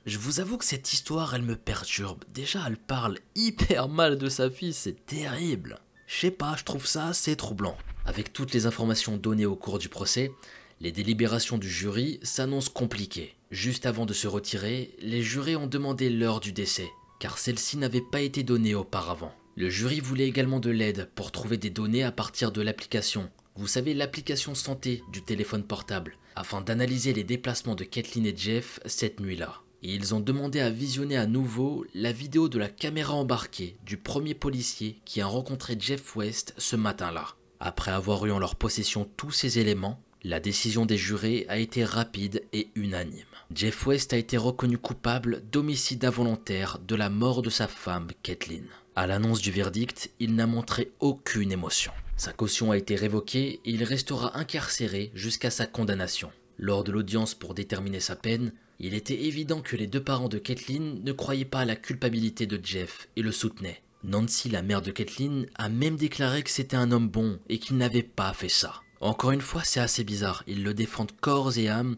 Je vous avoue que cette histoire elle me perturbe. Déjà elle parle hyper mal de sa fille, c'est terrible. Je sais pas, je trouve ça assez troublant. Avec toutes les informations données au cours du procès, les délibérations du jury s'annoncent compliquées. Juste avant de se retirer, les jurés ont demandé l'heure du décès, car celle-ci n'avait pas été donnée auparavant. Le jury voulait également de l'aide pour trouver des données à partir de l'application. Vous savez, l'application santé du téléphone portable, afin d'analyser les déplacements de Kathleen et Jeff cette nuit-là. Et ils ont demandé à visionner à nouveau la vidéo de la caméra embarquée du premier policier qui a rencontré Jeff West ce matin-là. Après avoir eu en leur possession tous ces éléments, la décision des jurés a été rapide et unanime. Jeff West a été reconnu coupable d'homicide involontaire de la mort de sa femme Kathleen. À l'annonce du verdict, il n'a montré aucune émotion. Sa caution a été révoquée et il restera incarcéré jusqu'à sa condamnation. Lors de l'audience pour déterminer sa peine, il était évident que les deux parents de Kathleen ne croyaient pas à la culpabilité de Jeff et le soutenaient. Nancy, la mère de Kathleen, a même déclaré que c'était un homme bon et qu'il n'avait pas fait ça. Encore une fois, c'est assez bizarre, ils le défendent corps et âme,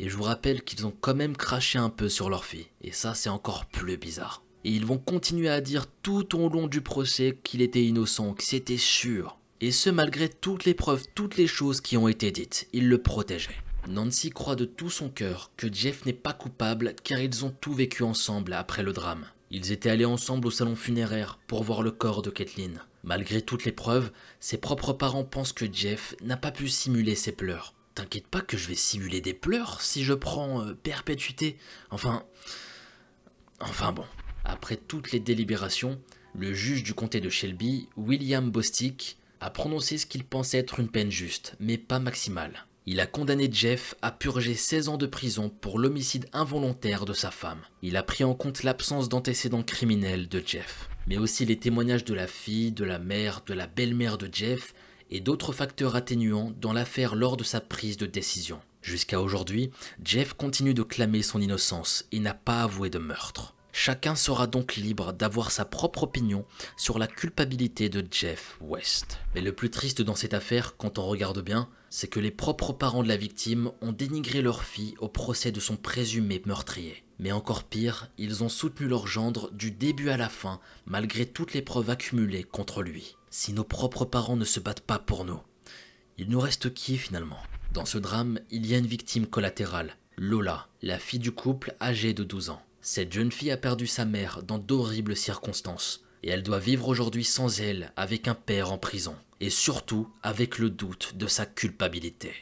et je vous rappelle qu'ils ont quand même craché un peu sur leur fille, et ça c'est encore plus bizarre. Et ils vont continuer à dire tout au long du procès qu'il était innocent, que c'était sûr. Et ce malgré toutes les preuves, toutes les choses qui ont été dites, il le protégeait. Nancy croit de tout son cœur que Jeff n'est pas coupable car ils ont tout vécu ensemble après le drame. Ils étaient allés ensemble au salon funéraire pour voir le corps de Kathleen. Malgré toutes les preuves, ses propres parents pensent que Jeff n'a pas pu simuler ses pleurs. T'inquiète pas que je vais simuler des pleurs si je prends perpétuité. Enfin bon. Après toutes les délibérations, le juge du comté de Shelby, William Bostick, a prononcé ce qu'il pensait être une peine juste, mais pas maximale. Il a condamné Jeff à purger 16 ans de prison pour l'homicide involontaire de sa femme. Il a pris en compte l'absence d'antécédents criminels de Jeff, mais aussi les témoignages de la fille, de la mère, de la belle-mère de Jeff et d'autres facteurs atténuants dans l'affaire lors de sa prise de décision. Jusqu'à aujourd'hui, Jeff continue de clamer son innocence et n'a pas avoué de meurtre. Chacun sera donc libre d'avoir sa propre opinion sur la culpabilité de Jeff West. Mais le plus triste dans cette affaire, quand on regarde bien, c'est que les propres parents de la victime ont dénigré leur fille au procès de son présumé meurtrier. Mais encore pire, ils ont soutenu leur gendre du début à la fin, malgré toutes les preuves accumulées contre lui. Si nos propres parents ne se battent pas pour nous, il nous reste qui finalement? Dans ce drame, il y a une victime collatérale, Lola, la fille du couple âgée de 12 ans. Cette jeune fille a perdu sa mère dans d'horribles circonstances, et elle doit vivre aujourd'hui sans elle, avec un père en prison, et surtout avec le doute de sa culpabilité.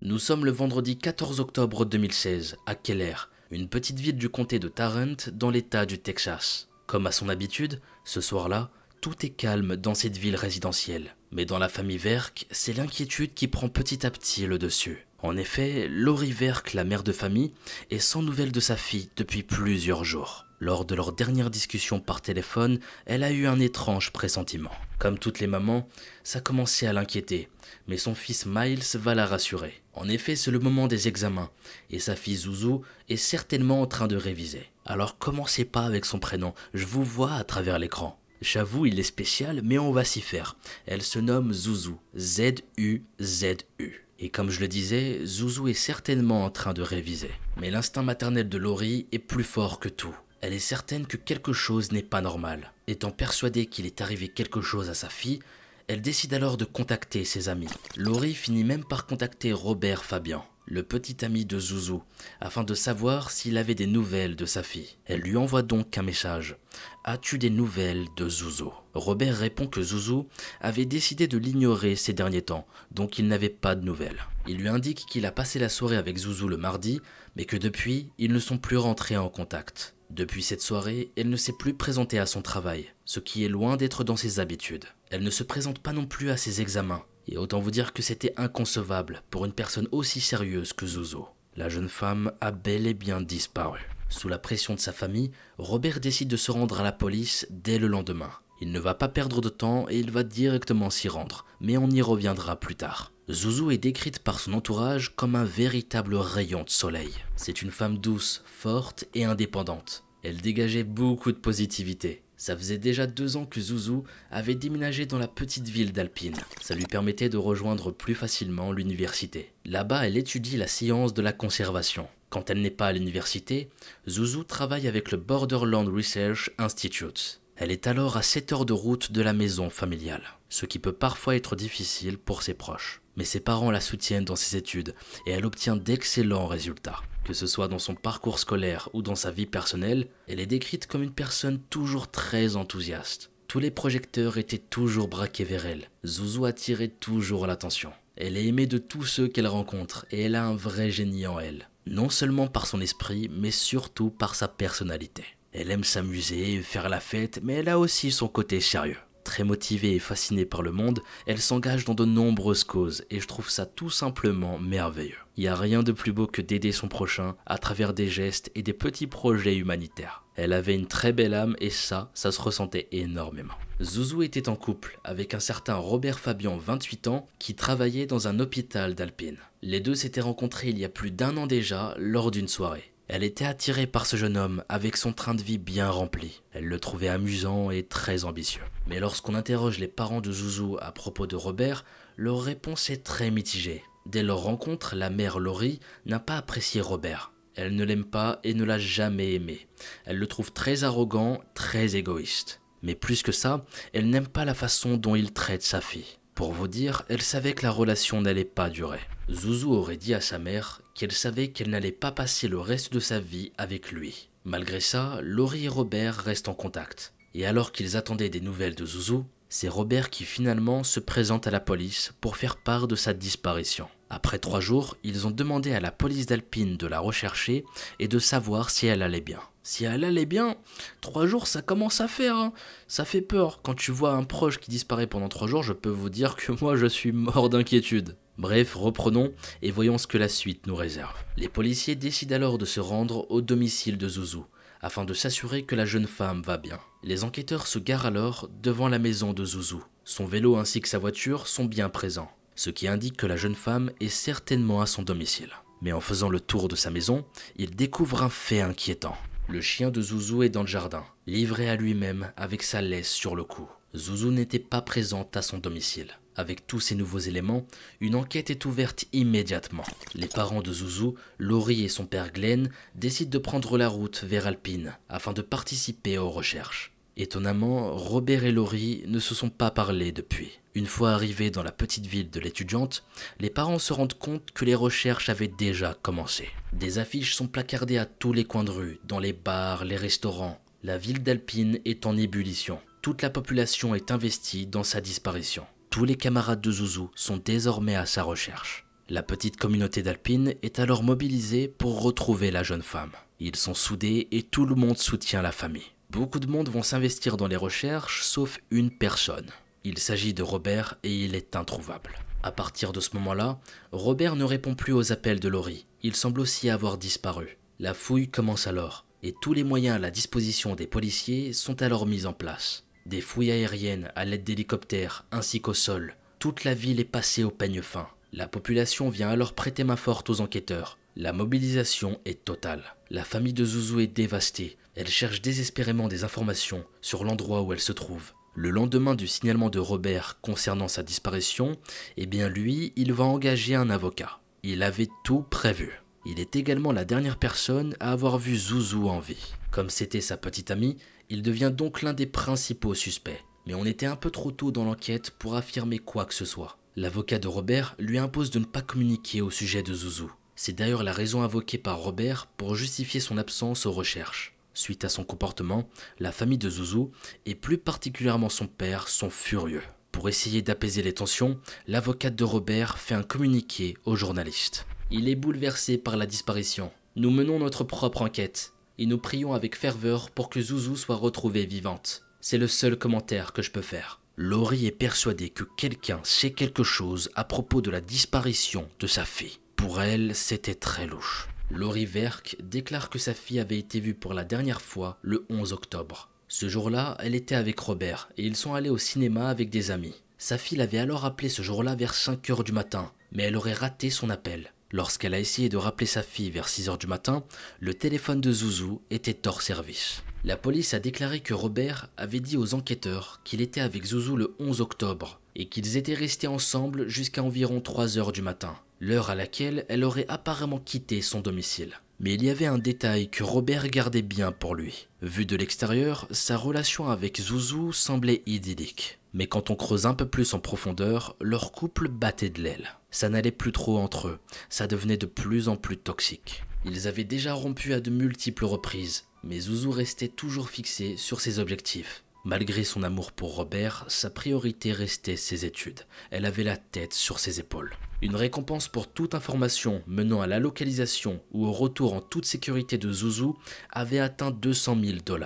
Nous sommes le vendredi 14 octobre 2016, à Keller, une petite ville du comté de Tarrant dans l'état du Texas. Comme à son habitude, ce soir-là, tout est calme dans cette ville résidentielle. Mais dans la famille Verk, c'est l'inquiétude qui prend petit à petit le dessus. En effet, Lori Verk, la mère de famille, est sans nouvelles de sa fille depuis plusieurs jours. Lors de leur dernière discussion par téléphone, elle a eu un étrange pressentiment. Comme toutes les mamans, ça commençait à l'inquiéter, mais son fils Miles va la rassurer. En effet, c'est le moment des examens, et sa fille Zouzou est certainement en train de réviser. Alors commencez pas avec son prénom, je vous vois à travers l'écran. J'avoue, il est spécial, mais on va s'y faire. Elle se nomme Zouzou, Z-U-Z-U. Et comme je le disais, Zouzou est certainement en train de réviser. Mais l'instinct maternel de Lori est plus fort que tout. Elle est certaine que quelque chose n'est pas normal. Étant persuadée qu'il est arrivé quelque chose à sa fille, elle décide alors de contacter ses amis. Lori finit même par contacter Robert Fabian, le petit ami de Zouzou, afin de savoir s'il avait des nouvelles de sa fille. Elle lui envoie donc un message. « As-tu des nouvelles de Zouzou ?» Robert répond que Zouzou avait décidé de l'ignorer ces derniers temps, donc il n'avait pas de nouvelles. Il lui indique qu'il a passé la soirée avec Zouzou le mardi, mais que depuis, ils ne sont plus rentrés en contact. Depuis cette soirée, elle ne s'est plus présentée à son travail, ce qui est loin d'être dans ses habitudes. Elle ne se présente pas non plus à ses examens, et autant vous dire que c'était inconcevable pour une personne aussi sérieuse que Zouzou. La jeune femme a bel et bien disparu. Sous la pression de sa famille, Robert décide de se rendre à la police dès le lendemain. Il ne va pas perdre de temps et il va directement s'y rendre, mais on y reviendra plus tard. Zouzou est décrite par son entourage comme un véritable rayon de soleil. C'est une femme douce, forte et indépendante. Elle dégageait beaucoup de positivité. Ça faisait déjà 2 ans que Zouzou avait déménagé dans la petite ville d'Alpine. Ça lui permettait de rejoindre plus facilement l'université. Là-bas, elle étudie la science de la conservation. Quand elle n'est pas à l'université, Zouzou travaille avec le Borderland Research Institute. Elle est alors à 7 heures de route de la maison familiale, ce qui peut parfois être difficile pour ses proches. Mais ses parents la soutiennent dans ses études et elle obtient d'excellents résultats. Que ce soit dans son parcours scolaire ou dans sa vie personnelle, elle est décrite comme une personne toujours très enthousiaste. Tous les projecteurs étaient toujours braqués vers elle. Zouzou attirait toujours l'attention. Elle est aimée de tous ceux qu'elle rencontre et elle a un vrai génie en elle. Non seulement par son esprit, mais surtout par sa personnalité. Elle aime s'amuser, faire la fête, mais elle a aussi son côté sérieux. Très motivée et fascinée par le monde, elle s'engage dans de nombreuses causes et je trouve ça tout simplement merveilleux. Il n'y a rien de plus beau que d'aider son prochain à travers des gestes et des petits projets humanitaires. Elle avait une très belle âme et ça se ressentait énormément. Zouzou était en couple avec un certain Robert Fabian, 28 ans, qui travaillait dans un hôpital d'Alpine. Les deux s'étaient rencontrés il y a plus d'1 an déjà lors d'une soirée. Elle était attirée par ce jeune homme avec son train de vie bien rempli. Elle le trouvait amusant et très ambitieux. Mais lorsqu'on interroge les parents de Zouzou à propos de Robert, leur réponse est très mitigée. Dès leur rencontre, la mère Lori n'a pas apprécié Robert. Elle ne l'aime pas et ne l'a jamais aimé. Elle le trouve très arrogant, très égoïste. Mais plus que ça, elle n'aime pas la façon dont il traite sa fille. Pour vous dire, elle savait que la relation n'allait pas durer. Zouzou aurait dit à sa mère qu'elle savait qu'elle n'allait pas passer le reste de sa vie avec lui. Malgré ça, Laurie et Robert restent en contact. Et alors qu'ils attendaient des nouvelles de Zouzou, c'est Robert qui finalement se présente à la police pour faire part de sa disparition. Après 3 jours, ils ont demandé à la police d'Alpine de la rechercher et de savoir si elle allait bien. Si elle allait bien, 3 jours ça commence à faire, hein. Ça fait peur. Quand tu vois un proche qui disparaît pendant 3 jours, je peux vous dire que moi je suis mort d'inquiétude. Bref, reprenons et voyons ce que la suite nous réserve. Les policiers décident alors de se rendre au domicile de Zouzou, afin de s'assurer que la jeune femme va bien. Les enquêteurs se garent alors devant la maison de Zouzou. Son vélo ainsi que sa voiture sont bien présents, ce qui indique que la jeune femme est certainement à son domicile. Mais en faisant le tour de sa maison, ils découvrent un fait inquiétant. Le chien de Zouzou est dans le jardin, livré à lui-même avec sa laisse sur le cou. Zouzou n'était pas présente à son domicile. Avec tous ces nouveaux éléments, une enquête est ouverte immédiatement. Les parents de Zouzou, Laurie et son père Glenn, décident de prendre la route vers Alpine afin de participer aux recherches. Étonnamment, Robert et Laurie ne se sont pas parlé depuis. Une fois arrivés dans la petite ville de l'étudiante, les parents se rendent compte que les recherches avaient déjà commencé. Des affiches sont placardées à tous les coins de rue, dans les bars, les restaurants. La ville d'Alpine est en ébullition. Toute la population est investie dans sa disparition. Tous les camarades de Zouzou sont désormais à sa recherche. La petite communauté d'Alpine est alors mobilisée pour retrouver la jeune femme. Ils sont soudés et tout le monde soutient la famille. Beaucoup de monde vont s'investir dans les recherches, sauf une personne. Il s'agit de Robert et il est introuvable. À partir de ce moment-là, Robert ne répond plus aux appels de Laurie. Il semble aussi avoir disparu. La fouille commence alors, et tous les moyens à la disposition des policiers sont alors mis en place. Des fouilles aériennes à l'aide d'hélicoptères ainsi qu'au sol. Toute la ville est passée au peigne fin. La population vient alors prêter main forte aux enquêteurs. La mobilisation est totale. La famille de Zouzou est dévastée. Elle cherche désespérément des informations sur l'endroit où elle se trouve. Le lendemain du signalement de Robert concernant sa disparition, eh bien lui, il va engager un avocat. Il avait tout prévu. Il est également la dernière personne à avoir vu Zouzou en vie. Comme c'était sa petite amie, il devient donc l'un des principaux suspects. Mais on était un peu trop tôt dans l'enquête pour affirmer quoi que ce soit. L'avocat de Robert lui impose de ne pas communiquer au sujet de Zouzou. C'est d'ailleurs la raison invoquée par Robert pour justifier son absence aux recherches. Suite à son comportement, la famille de Zouzou, et plus particulièrement son père, sont furieux. Pour essayer d'apaiser les tensions, l'avocate de Robert fait un communiqué aux journalistes. Il est bouleversé par la disparition. Nous menons notre propre enquête, et nous prions avec ferveur pour que Zouzou soit retrouvée vivante. C'est le seul commentaire que je peux faire. Laurie est persuadée que quelqu'un sait quelque chose à propos de la disparition de sa fille. Pour elle, c'était très louche. Laurie Verk déclare que sa fille avait été vue pour la dernière fois le 11 octobre. Ce jour-là, elle était avec Robert et ils sont allés au cinéma avec des amis. Sa fille l'avait alors appelé ce jour-là vers 5 h du matin, mais elle aurait raté son appel. Lorsqu'elle a essayé de rappeler sa fille vers 6 h du matin, le téléphone de Zouzou était hors service. La police a déclaré que Robert avait dit aux enquêteurs qu'il était avec Zouzou le 11 octobre et qu'ils étaient restés ensemble jusqu'à environ 3 h du matin, l'heure à laquelle elle aurait apparemment quitté son domicile. Mais il y avait un détail que Robert gardait bien pour lui. Vu de l'extérieur, sa relation avec Zouzou semblait idyllique. Mais quand on creuse un peu plus en profondeur, leur couple battait de l'aile. Ça n'allait plus trop entre eux, ça devenait de plus en plus toxique. Ils avaient déjà rompu à de multiples reprises, mais Zouzou restait toujours fixé sur ses objectifs. Malgré son amour pour Robert, sa priorité restait ses études. Elle avait la tête sur ses épaules. Une récompense pour toute information menant à la localisation ou au retour en toute sécurité de Zouzou avait atteint 200 000 $.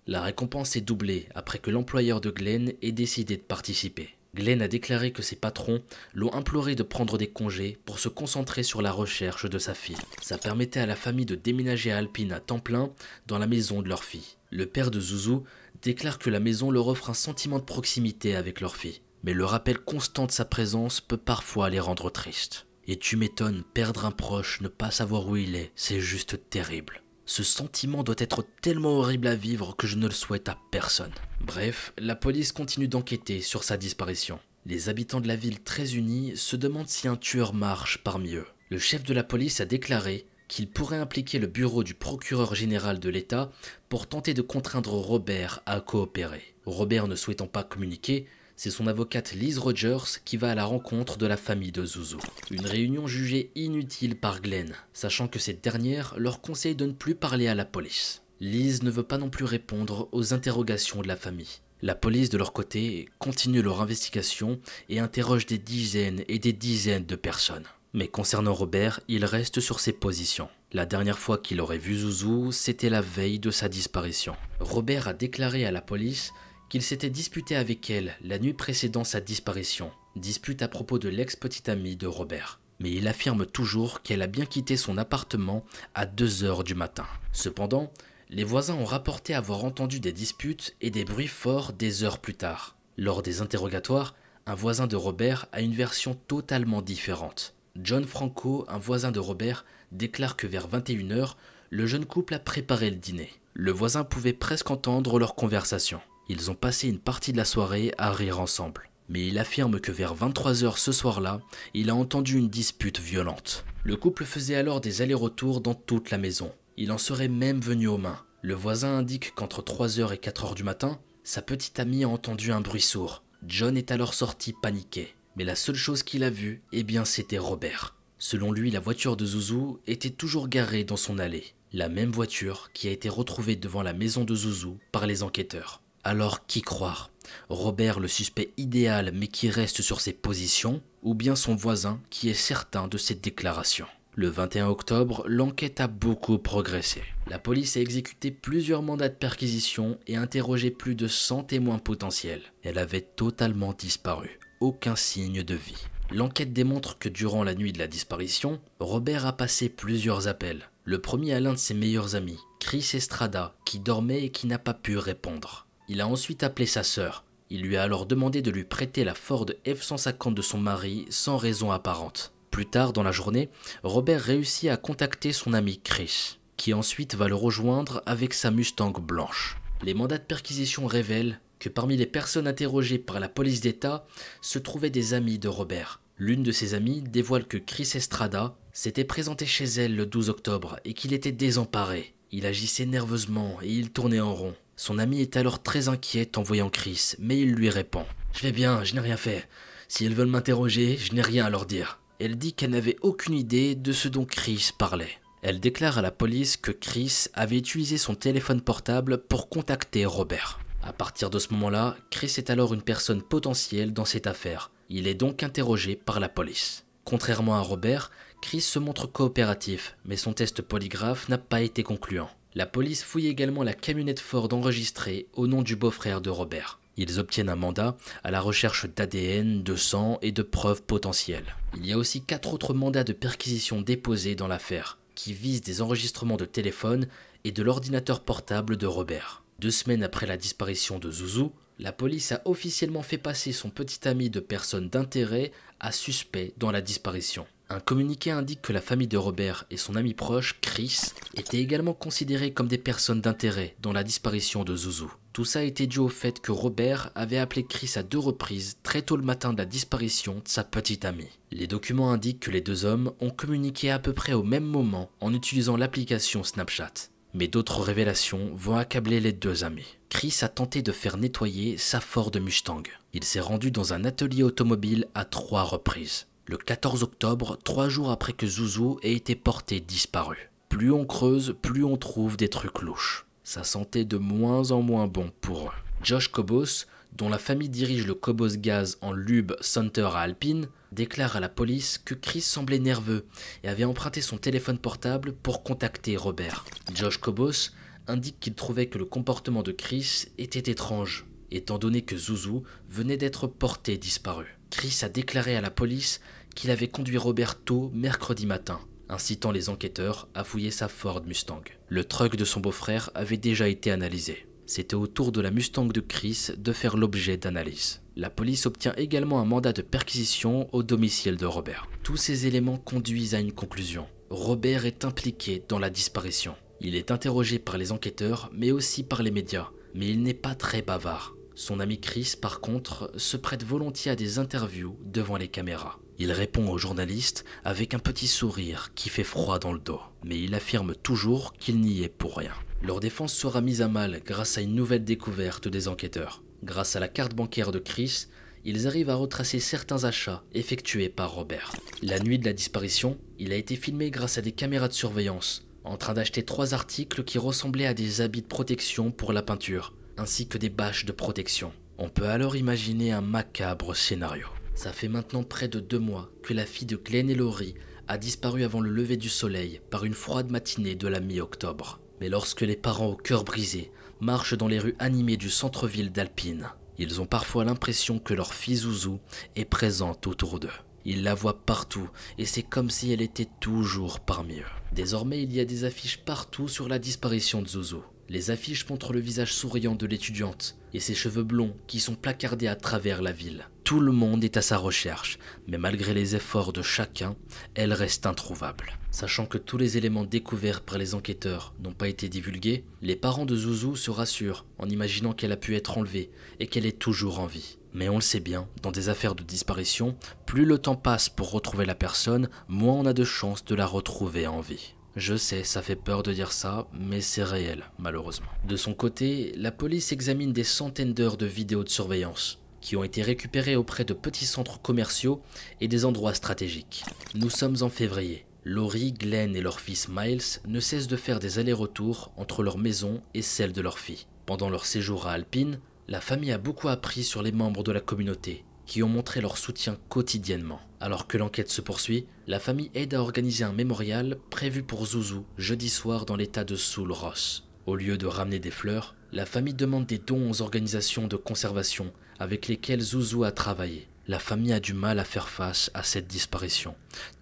La récompense est doublée après que l'employeur de Glenn ait décidé de participer. Glenn a déclaré que ses patrons l'ont imploré de prendre des congés pour se concentrer sur la recherche de sa fille. Ça permettait à la famille de déménager à Alpine à temps plein dans la maison de leur fille. Le père de Zouzou déclare que la maison leur offre un sentiment de proximité avec leur fille. Mais le rappel constant de sa présence peut parfois les rendre tristes. Et tu m'étonnes, perdre un proche, ne pas savoir où il est, c'est juste terrible. Ce sentiment doit être tellement horrible à vivre que je ne le souhaite à personne. Bref, la police continue d'enquêter sur sa disparition. Les habitants de la ville très unis se demandent si un tueur marche parmi eux. Le chef de la police a déclaré qu'il pourrait impliquer le bureau du procureur général de l'État pour tenter de contraindre Robert à coopérer. Robert ne souhaitant pas communiquer, c'est son avocate Liz Rogers qui va à la rencontre de la famille de Zouzou. Une réunion jugée inutile par Glenn, sachant que cette dernière leur conseille de ne plus parler à la police. Liz ne veut pas non plus répondre aux interrogations de la famille. La police de leur côté continue leur investigation et interroge des dizaines et des dizaines de personnes. Mais concernant Robert, il reste sur ses positions. La dernière fois qu'il aurait vu Zouzou, c'était la veille de sa disparition. Robert a déclaré à la police qu'il s'était disputé avec elle la nuit précédant sa disparition, dispute à propos de l'ex-petite amie de Robert. Mais il affirme toujours qu'elle a bien quitté son appartement à 2 heures du matin. Cependant, les voisins ont rapporté avoir entendu des disputes et des bruits forts des heures plus tard. Lors des interrogatoires, un voisin de Robert a une version totalement différente. John Franco, un voisin de Robert, déclare que vers 21 heures, le jeune couple a préparé le dîner. Le voisin pouvait presque entendre leur conversation. Ils ont passé une partie de la soirée à rire ensemble. Mais il affirme que vers 23 heures ce soir-là, il a entendu une dispute violente. Le couple faisait alors des allers-retours dans toute la maison. Il en serait même venu aux mains. Le voisin indique qu'entre 3 heures et 4 heures du matin, sa petite amie a entendu un bruit sourd. John est alors sorti paniqué. Mais la seule chose qu'il a vue, eh bien c'était Robert. Selon lui, la voiture de Zouzou était toujours garée dans son allée. La même voiture qui a été retrouvée devant la maison de Zouzou par les enquêteurs. Alors qui croire? Robert, le suspect idéal mais qui reste sur ses positions, ou bien son voisin qui est certain de cette déclaration? Le 21 octobre, l'enquête a beaucoup progressé. La police a exécuté plusieurs mandats de perquisition et interrogé plus de 100 témoins potentiels. Elle avait totalement disparu. Aucun signe de vie. L'enquête démontre que durant la nuit de la disparition, Robert a passé plusieurs appels. Le premier à l'un de ses meilleurs amis, Chris Estrada, qui dormait et qui n'a pas pu répondre. Il a ensuite appelé sa sœur. Il lui a alors demandé de lui prêter la Ford F-150 de son mari sans raison apparente. Plus tard dans la journée, Robert réussit à contacter son ami Chris, qui ensuite va le rejoindre avec sa Mustang blanche. Les mandats de perquisition révèlent que parmi les personnes interrogées par la police d'État se trouvaient des amis de Robert. L'une de ses amies dévoile que Chris Estrada s'était présenté chez elle le 12 octobre et qu'il était désemparé. Il agissait nerveusement et il tournait en rond. Son amie est alors très inquiète en voyant Chris, mais il lui répond « Je vais bien, je n'ai rien fait. Si elles veulent m'interroger, je n'ai rien à leur dire. » Elle dit qu'elle n'avait aucune idée de ce dont Chris parlait. Elle déclare à la police que Chris avait utilisé son téléphone portable pour contacter Robert. À partir de ce moment-là, Chris est alors une personne potentielle dans cette affaire. Il est donc interrogé par la police. Contrairement à Robert, Chris se montre coopératif, mais son test polygraphe n'a pas été concluant. La police fouille également la camionnette Ford enregistrée au nom du beau-frère de Robert. Ils obtiennent un mandat à la recherche d'ADN, de sang et de preuves potentielles. Il y a aussi 4 autres mandats de perquisition déposés dans l'affaire, qui visent des enregistrements de téléphone et de l'ordinateur portable de Robert. 2 semaines après la disparition de Zouzou, la police a officiellement fait passer son petit ami de personne d'intérêt à suspect dans la disparition. Un communiqué indique que la famille de Robert et son ami proche, Chris, étaient également considérés comme des personnes d'intérêt dans la disparition de Zouzou. Tout ça était dû au fait que Robert avait appelé Chris à 2 reprises très tôt le matin de la disparition de sa petite amie. Les documents indiquent que les 2 hommes ont communiqué à peu près au même moment en utilisant l'application Snapchat. Mais d'autres révélations vont accabler les 2 amis. Chris a tenté de faire nettoyer sa Ford Mustang. Il s'est rendu dans un atelier automobile à 3 reprises. Le 14 octobre, 3 jours après que Zouzou ait été porté disparu. Plus on creuse, plus on trouve des trucs louches. Ça sentait de moins en moins bon pour eux. Josh Cobos, dont la famille dirige le Cobos Gaz en Lube Center à Alpine, déclare à la police que Chris semblait nerveux et avait emprunté son téléphone portable pour contacter Robert. Josh Cobos indique qu'il trouvait que le comportement de Chris était étrange, étant donné que Zouzou venait d'être porté disparu. Chris a déclaré à la police qu'il avait conduit Robert tôt mercredi matin, incitant les enquêteurs à fouiller sa Ford Mustang. Le truck de son beau-frère avait déjà été analysé. C'était au tour de la Mustang de Chris de faire l'objet d'analyse. La police obtient également un mandat de perquisition au domicile de Robert. Tous ces éléments conduisent à une conclusion. Robert est impliqué dans la disparition. Il est interrogé par les enquêteurs, mais aussi par les médias, mais il n'est pas très bavard. Son ami Chris, par contre, se prête volontiers à des interviews devant les caméras. Il répond aux journalistes avec un petit sourire qui fait froid dans le dos, mais il affirme toujours qu'il n'y est pour rien. Leur défense sera mise à mal grâce à une nouvelle découverte des enquêteurs. Grâce à la carte bancaire de Chris, ils arrivent à retracer certains achats effectués par Robert. La nuit de la disparition, il a été filmé grâce à des caméras de surveillance, en train d'acheter 3 articles qui ressemblaient à des habits de protection pour la peinture, ainsi que des bâches de protection. On peut alors imaginer un macabre scénario. Ça fait maintenant près de 2 mois que la fille de Glenn et Laurie a disparu avant le lever du soleil par une froide matinée de la mi-octobre. Mais lorsque les parents au cœur brisé marchent dans les rues animées du centre-ville d'Alpine, ils ont parfois l'impression que leur fille Zouzou est présente autour d'eux. Ils la voient partout et c'est comme si elle était toujours parmi eux. Désormais, il y a des affiches partout sur la disparition de Zouzou. Les affiches montrent le visage souriant de l'étudiante et ses cheveux blonds qui sont placardés à travers la ville. Tout le monde est à sa recherche, mais malgré les efforts de chacun, elle reste introuvable. Sachant que tous les éléments découverts par les enquêteurs n'ont pas été divulgués, les parents de Zouzou se rassurent en imaginant qu'elle a pu être enlevée et qu'elle est toujours en vie. Mais on le sait bien, dans des affaires de disparition, plus le temps passe pour retrouver la personne, moins on a de chances de la retrouver en vie. Je sais, ça fait peur de dire ça, mais c'est réel, malheureusement. De son côté, la police examine des centaines d'heures de vidéos de surveillance, qui ont été récupérées auprès de petits centres commerciaux et des endroits stratégiques. Nous sommes en février. Laurie, Glenn et leur fils Miles ne cessent de faire des allers-retours entre leur maison et celle de leur fille. Pendant leur séjour à Alpine, la famille a beaucoup appris sur les membres de la communauté, qui ont montré leur soutien quotidiennement. Alors que l'enquête se poursuit, la famille aide à organiser un mémorial prévu pour Zouzou jeudi soir dans l'état de Sul Ross. Au lieu de ramener des fleurs, la famille demande des dons aux organisations de conservation avec lesquelles Zouzou a travaillé. La famille a du mal à faire face à cette disparition.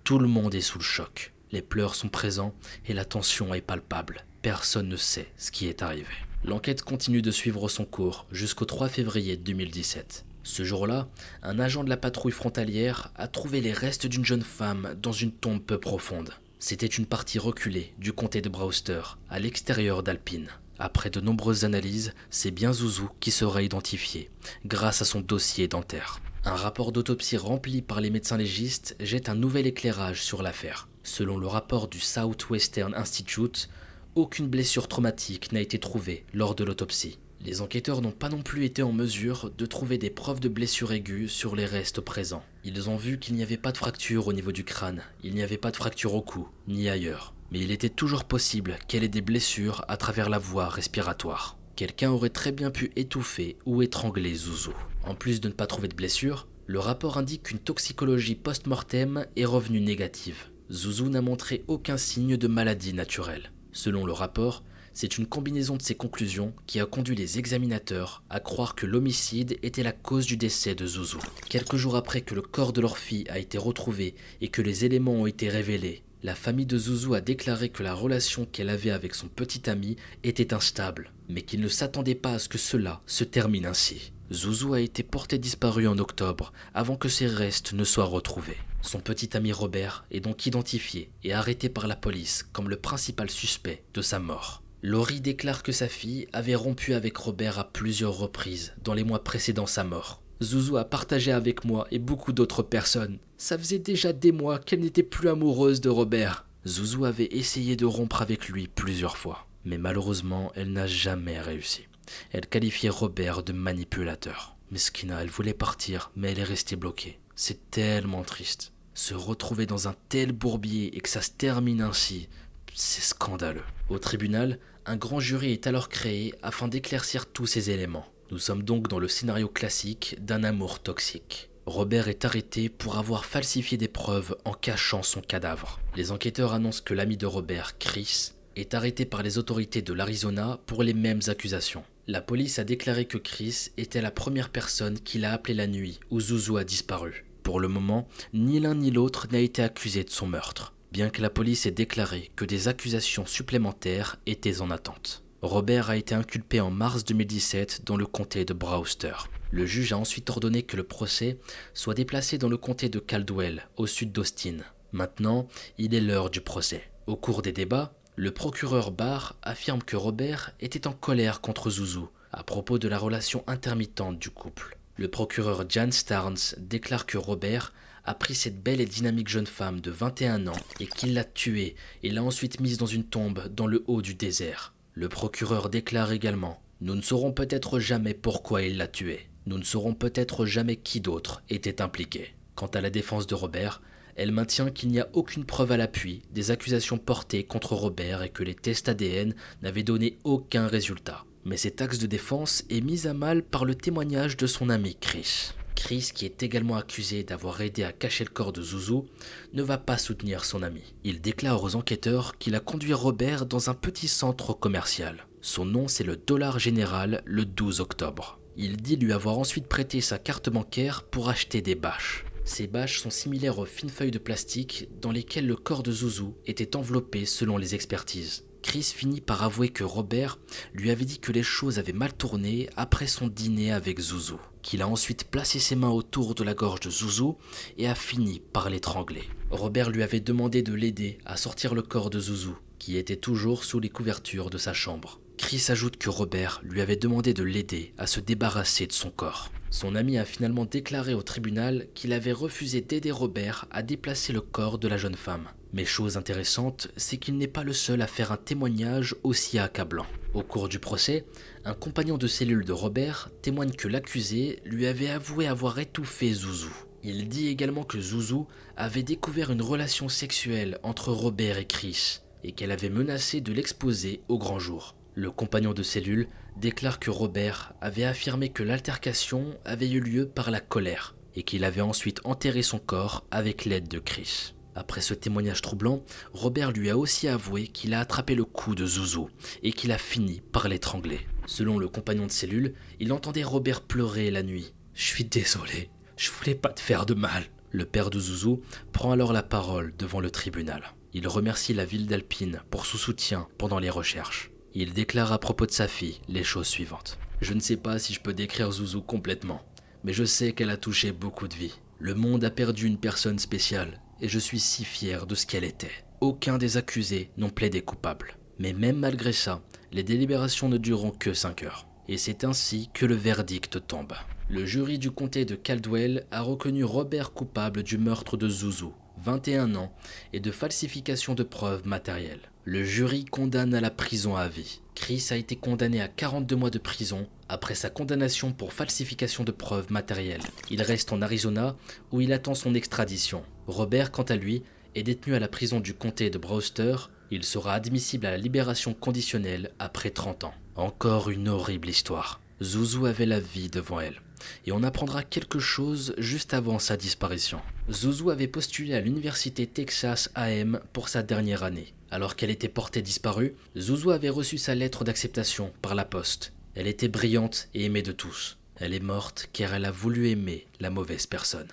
Tout le monde est sous le choc. Les pleurs sont présents et la tension est palpable. Personne ne sait ce qui est arrivé. L'enquête continue de suivre son cours jusqu'au 3 février 2017. Ce jour-là, un agent de la patrouille frontalière a trouvé les restes d'une jeune femme dans une tombe peu profonde. C'était une partie reculée du comté de Brewster, à l'extérieur d'Alpine. Après de nombreuses analyses, c'est bien Zouzou qui sera identifié, grâce à son dossier dentaire. Un rapport d'autopsie rempli par les médecins légistes jette un nouvel éclairage sur l'affaire. Selon le rapport du Southwestern Institute, aucune blessure traumatique n'a été trouvée lors de l'autopsie. Les enquêteurs n'ont pas non plus été en mesure de trouver des preuves de blessures aiguës sur les restes présents. Ils ont vu qu'il n'y avait pas de fracture au niveau du crâne, il n'y avait pas de fracture au cou, ni ailleurs. Mais il était toujours possible qu'elle ait des blessures à travers la voie respiratoire. Quelqu'un aurait très bien pu étouffer ou étrangler Zouzou. En plus de ne pas trouver de blessures, le rapport indique qu'une toxicologie post-mortem est revenue négative. Zouzou n'a montré aucun signe de maladie naturelle. Selon le rapport, c'est une combinaison de ces conclusions qui a conduit les examinateurs à croire que l'homicide était la cause du décès de Zouzou. Quelques jours après que le corps de leur fille a été retrouvé et que les éléments ont été révélés, la famille de Zouzou a déclaré que la relation qu'elle avait avec son petit ami était instable, mais qu'ils ne s'attendaient pas à ce que cela se termine ainsi. Zouzou a été porté disparu en octobre, avant que ses restes ne soient retrouvés. Son petit ami Robert est donc identifié et arrêté par la police comme le principal suspect de sa mort. Laurie déclare que sa fille avait rompu avec Robert à plusieurs reprises dans les mois précédant sa mort. Zouzou a partagé avec moi et beaucoup d'autres personnes. Ça faisait déjà des mois qu'elle n'était plus amoureuse de Robert. Zouzou avait essayé de rompre avec lui plusieurs fois, mais malheureusement, elle n'a jamais réussi. Elle qualifiait Robert de manipulateur. Mesquina, elle voulait partir, mais elle est restée bloquée. C'est tellement triste. Se retrouver dans un tel bourbier et que ça se termine ainsi, c'est scandaleux. Au tribunal, un grand jury est alors créé afin d'éclaircir tous ces éléments. Nous sommes donc dans le scénario classique d'un amour toxique. Robert est arrêté pour avoir falsifié des preuves en cachant son cadavre. Les enquêteurs annoncent que l'ami de Robert, Chris, est arrêté par les autorités de l'Arizona pour les mêmes accusations. La police a déclaré que Chris était la première personne qu'il a appelée la nuit où Zouzou a disparu. Pour le moment, ni l'un ni l'autre n'a été accusé de son meurtre, bien que la police ait déclaré que des accusations supplémentaires étaient en attente. Robert a été inculpé en mars 2017 dans le comté de Brewster. Le juge a ensuite ordonné que le procès soit déplacé dans le comté de Caldwell, au sud d'Austin. Maintenant, il est l'heure du procès. Au cours des débats, le procureur Barr affirme que Robert était en colère contre Zouzou à propos de la relation intermittente du couple. Le procureur Jan Starnes déclare que Robert a pris cette belle et dynamique jeune femme de 21 ans et qu'il l'a tuée et l'a ensuite mise dans une tombe dans le haut du désert. Le procureur déclare également Nous ne saurons peut-être jamais pourquoi il l'a tué. Nous ne saurons peut-être jamais qui d'autre était impliqué. Quant à la défense de Robert, elle maintient qu'il n'y a aucune preuve à l'appui des accusations portées contre Robert et que les tests ADN n'avaient donné aucun résultat. Mais cet axe de défense est mis à mal par le témoignage de son ami Chris. Chris, qui est également accusé d'avoir aidé à cacher le corps de Zouzou, ne va pas soutenir son ami. Il déclare aux enquêteurs qu'il a conduit Robert dans un petit centre commercial. Son nom, c'est le Dollar Général le 12 octobre. Il dit lui avoir ensuite prêté sa carte bancaire pour acheter des bâches. Ces bâches sont similaires aux fines feuilles de plastique dans lesquelles le corps de Zouzou était enveloppé selon les expertises. Chris finit par avouer que Robert lui avait dit que les choses avaient mal tourné après son dîner avec Zouzou, qu'il a ensuite placé ses mains autour de la gorge de Zouzou et a fini par l'étrangler. Robert lui avait demandé de l'aider à sortir le corps de Zouzou, qui était toujours sous les couvertures de sa chambre. Chris ajoute que Robert lui avait demandé de l'aider à se débarrasser de son corps. Son ami a finalement déclaré au tribunal qu'il avait refusé d'aider Robert à déplacer le corps de la jeune femme. Mais chose intéressante, c'est qu'il n'est pas le seul à faire un témoignage aussi accablant. Au cours du procès, un compagnon de cellule de Robert témoigne que l'accusé lui avait avoué avoir étouffé Zouzou. Il dit également que Zouzou avait découvert une relation sexuelle entre Robert et Chris et qu'elle avait menacé de l'exposer au grand jour. Le compagnon de cellule déclare que Robert avait affirmé que l'altercation avait eu lieu par la colère et qu'il avait ensuite enterré son corps avec l'aide de Chris. Après ce témoignage troublant, Robert lui a aussi avoué qu'il a attrapé le cou de Zouzou et qu'il a fini par l'étrangler. Selon le compagnon de cellule, il entendait Robert pleurer la nuit. « Je suis désolé, je voulais pas te faire de mal. » Le père de Zouzou prend alors la parole devant le tribunal. Il remercie la ville d'Alpine pour son soutien pendant les recherches. Il déclare à propos de sa fille les choses suivantes. « Je ne sais pas si je peux décrire Zouzou complètement, mais je sais qu'elle a touché beaucoup de vies. Le monde a perdu une personne spéciale et je suis si fier de ce qu'elle était. Aucun des accusés n'ont plaidé coupable. Mais même malgré ça, les délibérations ne dureront que 5 heures. Et c'est ainsi que le verdict tombe. Le jury du comté de Caldwell a reconnu Robert coupable du meurtre de Zouzou, 21 ans, et de falsification de preuves matérielles. Le jury condamne à la prison à vie. Chris a été condamné à 42 mois de prison après sa condamnation pour falsification de preuves matérielles. Il reste en Arizona où il attend son extradition. Robert, quant à lui, est détenu à la prison du comté de Brewster. Il sera admissible à la libération conditionnelle après 30 ans. Encore une horrible histoire. Zouzou avait la vie devant elle. Et on apprendra quelque chose juste avant sa disparition. Zouzou avait postulé à l'université Texas A&M pour sa dernière année. Alors qu'elle était portée disparue, Zouzou avait reçu sa lettre d'acceptation par la poste. Elle était brillante et aimée de tous. Elle est morte car elle a voulu aimer la mauvaise personne.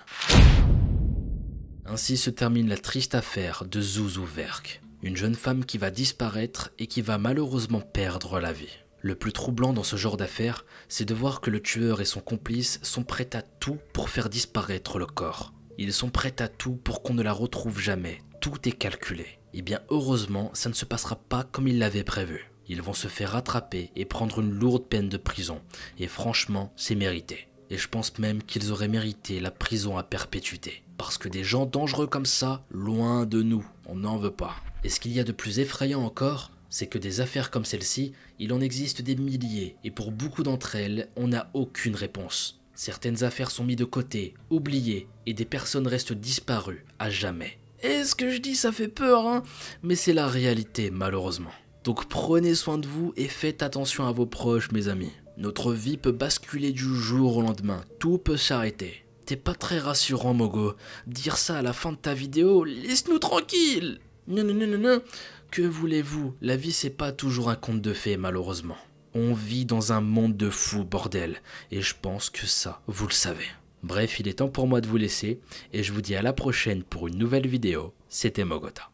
Ainsi se termine la triste affaire de Zouzou Verk, une jeune femme qui va disparaître et qui va malheureusement perdre la vie. Le plus troublant dans ce genre d'affaires, c'est de voir que le tueur et son complice sont prêts à tout pour faire disparaître le corps. Ils sont prêts à tout pour qu'on ne la retrouve jamais. Tout est calculé. Et bien heureusement, ça ne se passera pas comme ils l'avaient prévu. Ils vont se faire attraper et prendre une lourde peine de prison. Et franchement, c'est mérité. Et je pense même qu'ils auraient mérité la prison à perpétuité. Parce que des gens dangereux comme ça, loin de nous, on n'en veut pas. Et ce qu'il y a de plus effrayant encore, c'est que des affaires comme celle-ci, il en existe des milliers, et pour beaucoup d'entre elles, on n'a aucune réponse. Certaines affaires sont mises de côté, oubliées, et des personnes restent disparues à jamais. Et ce que je dis, ça fait peur, hein, mais c'est la réalité, malheureusement. Donc prenez soin de vous et faites attention à vos proches, mes amis. Notre vie peut basculer du jour au lendemain, tout peut s'arrêter. T'es pas très rassurant, Mogo. Dire ça à la fin de ta vidéo, laisse-nous tranquille. Non, non, non, non, non. Que voulez-vous? La vie, c'est pas toujours un conte de fées, malheureusement. On vit dans un monde de fous, bordel. Et je pense que ça, vous le savez. Bref, il est temps pour moi de vous laisser. Et je vous dis à la prochaine pour une nouvelle vidéo. C'était Mogota.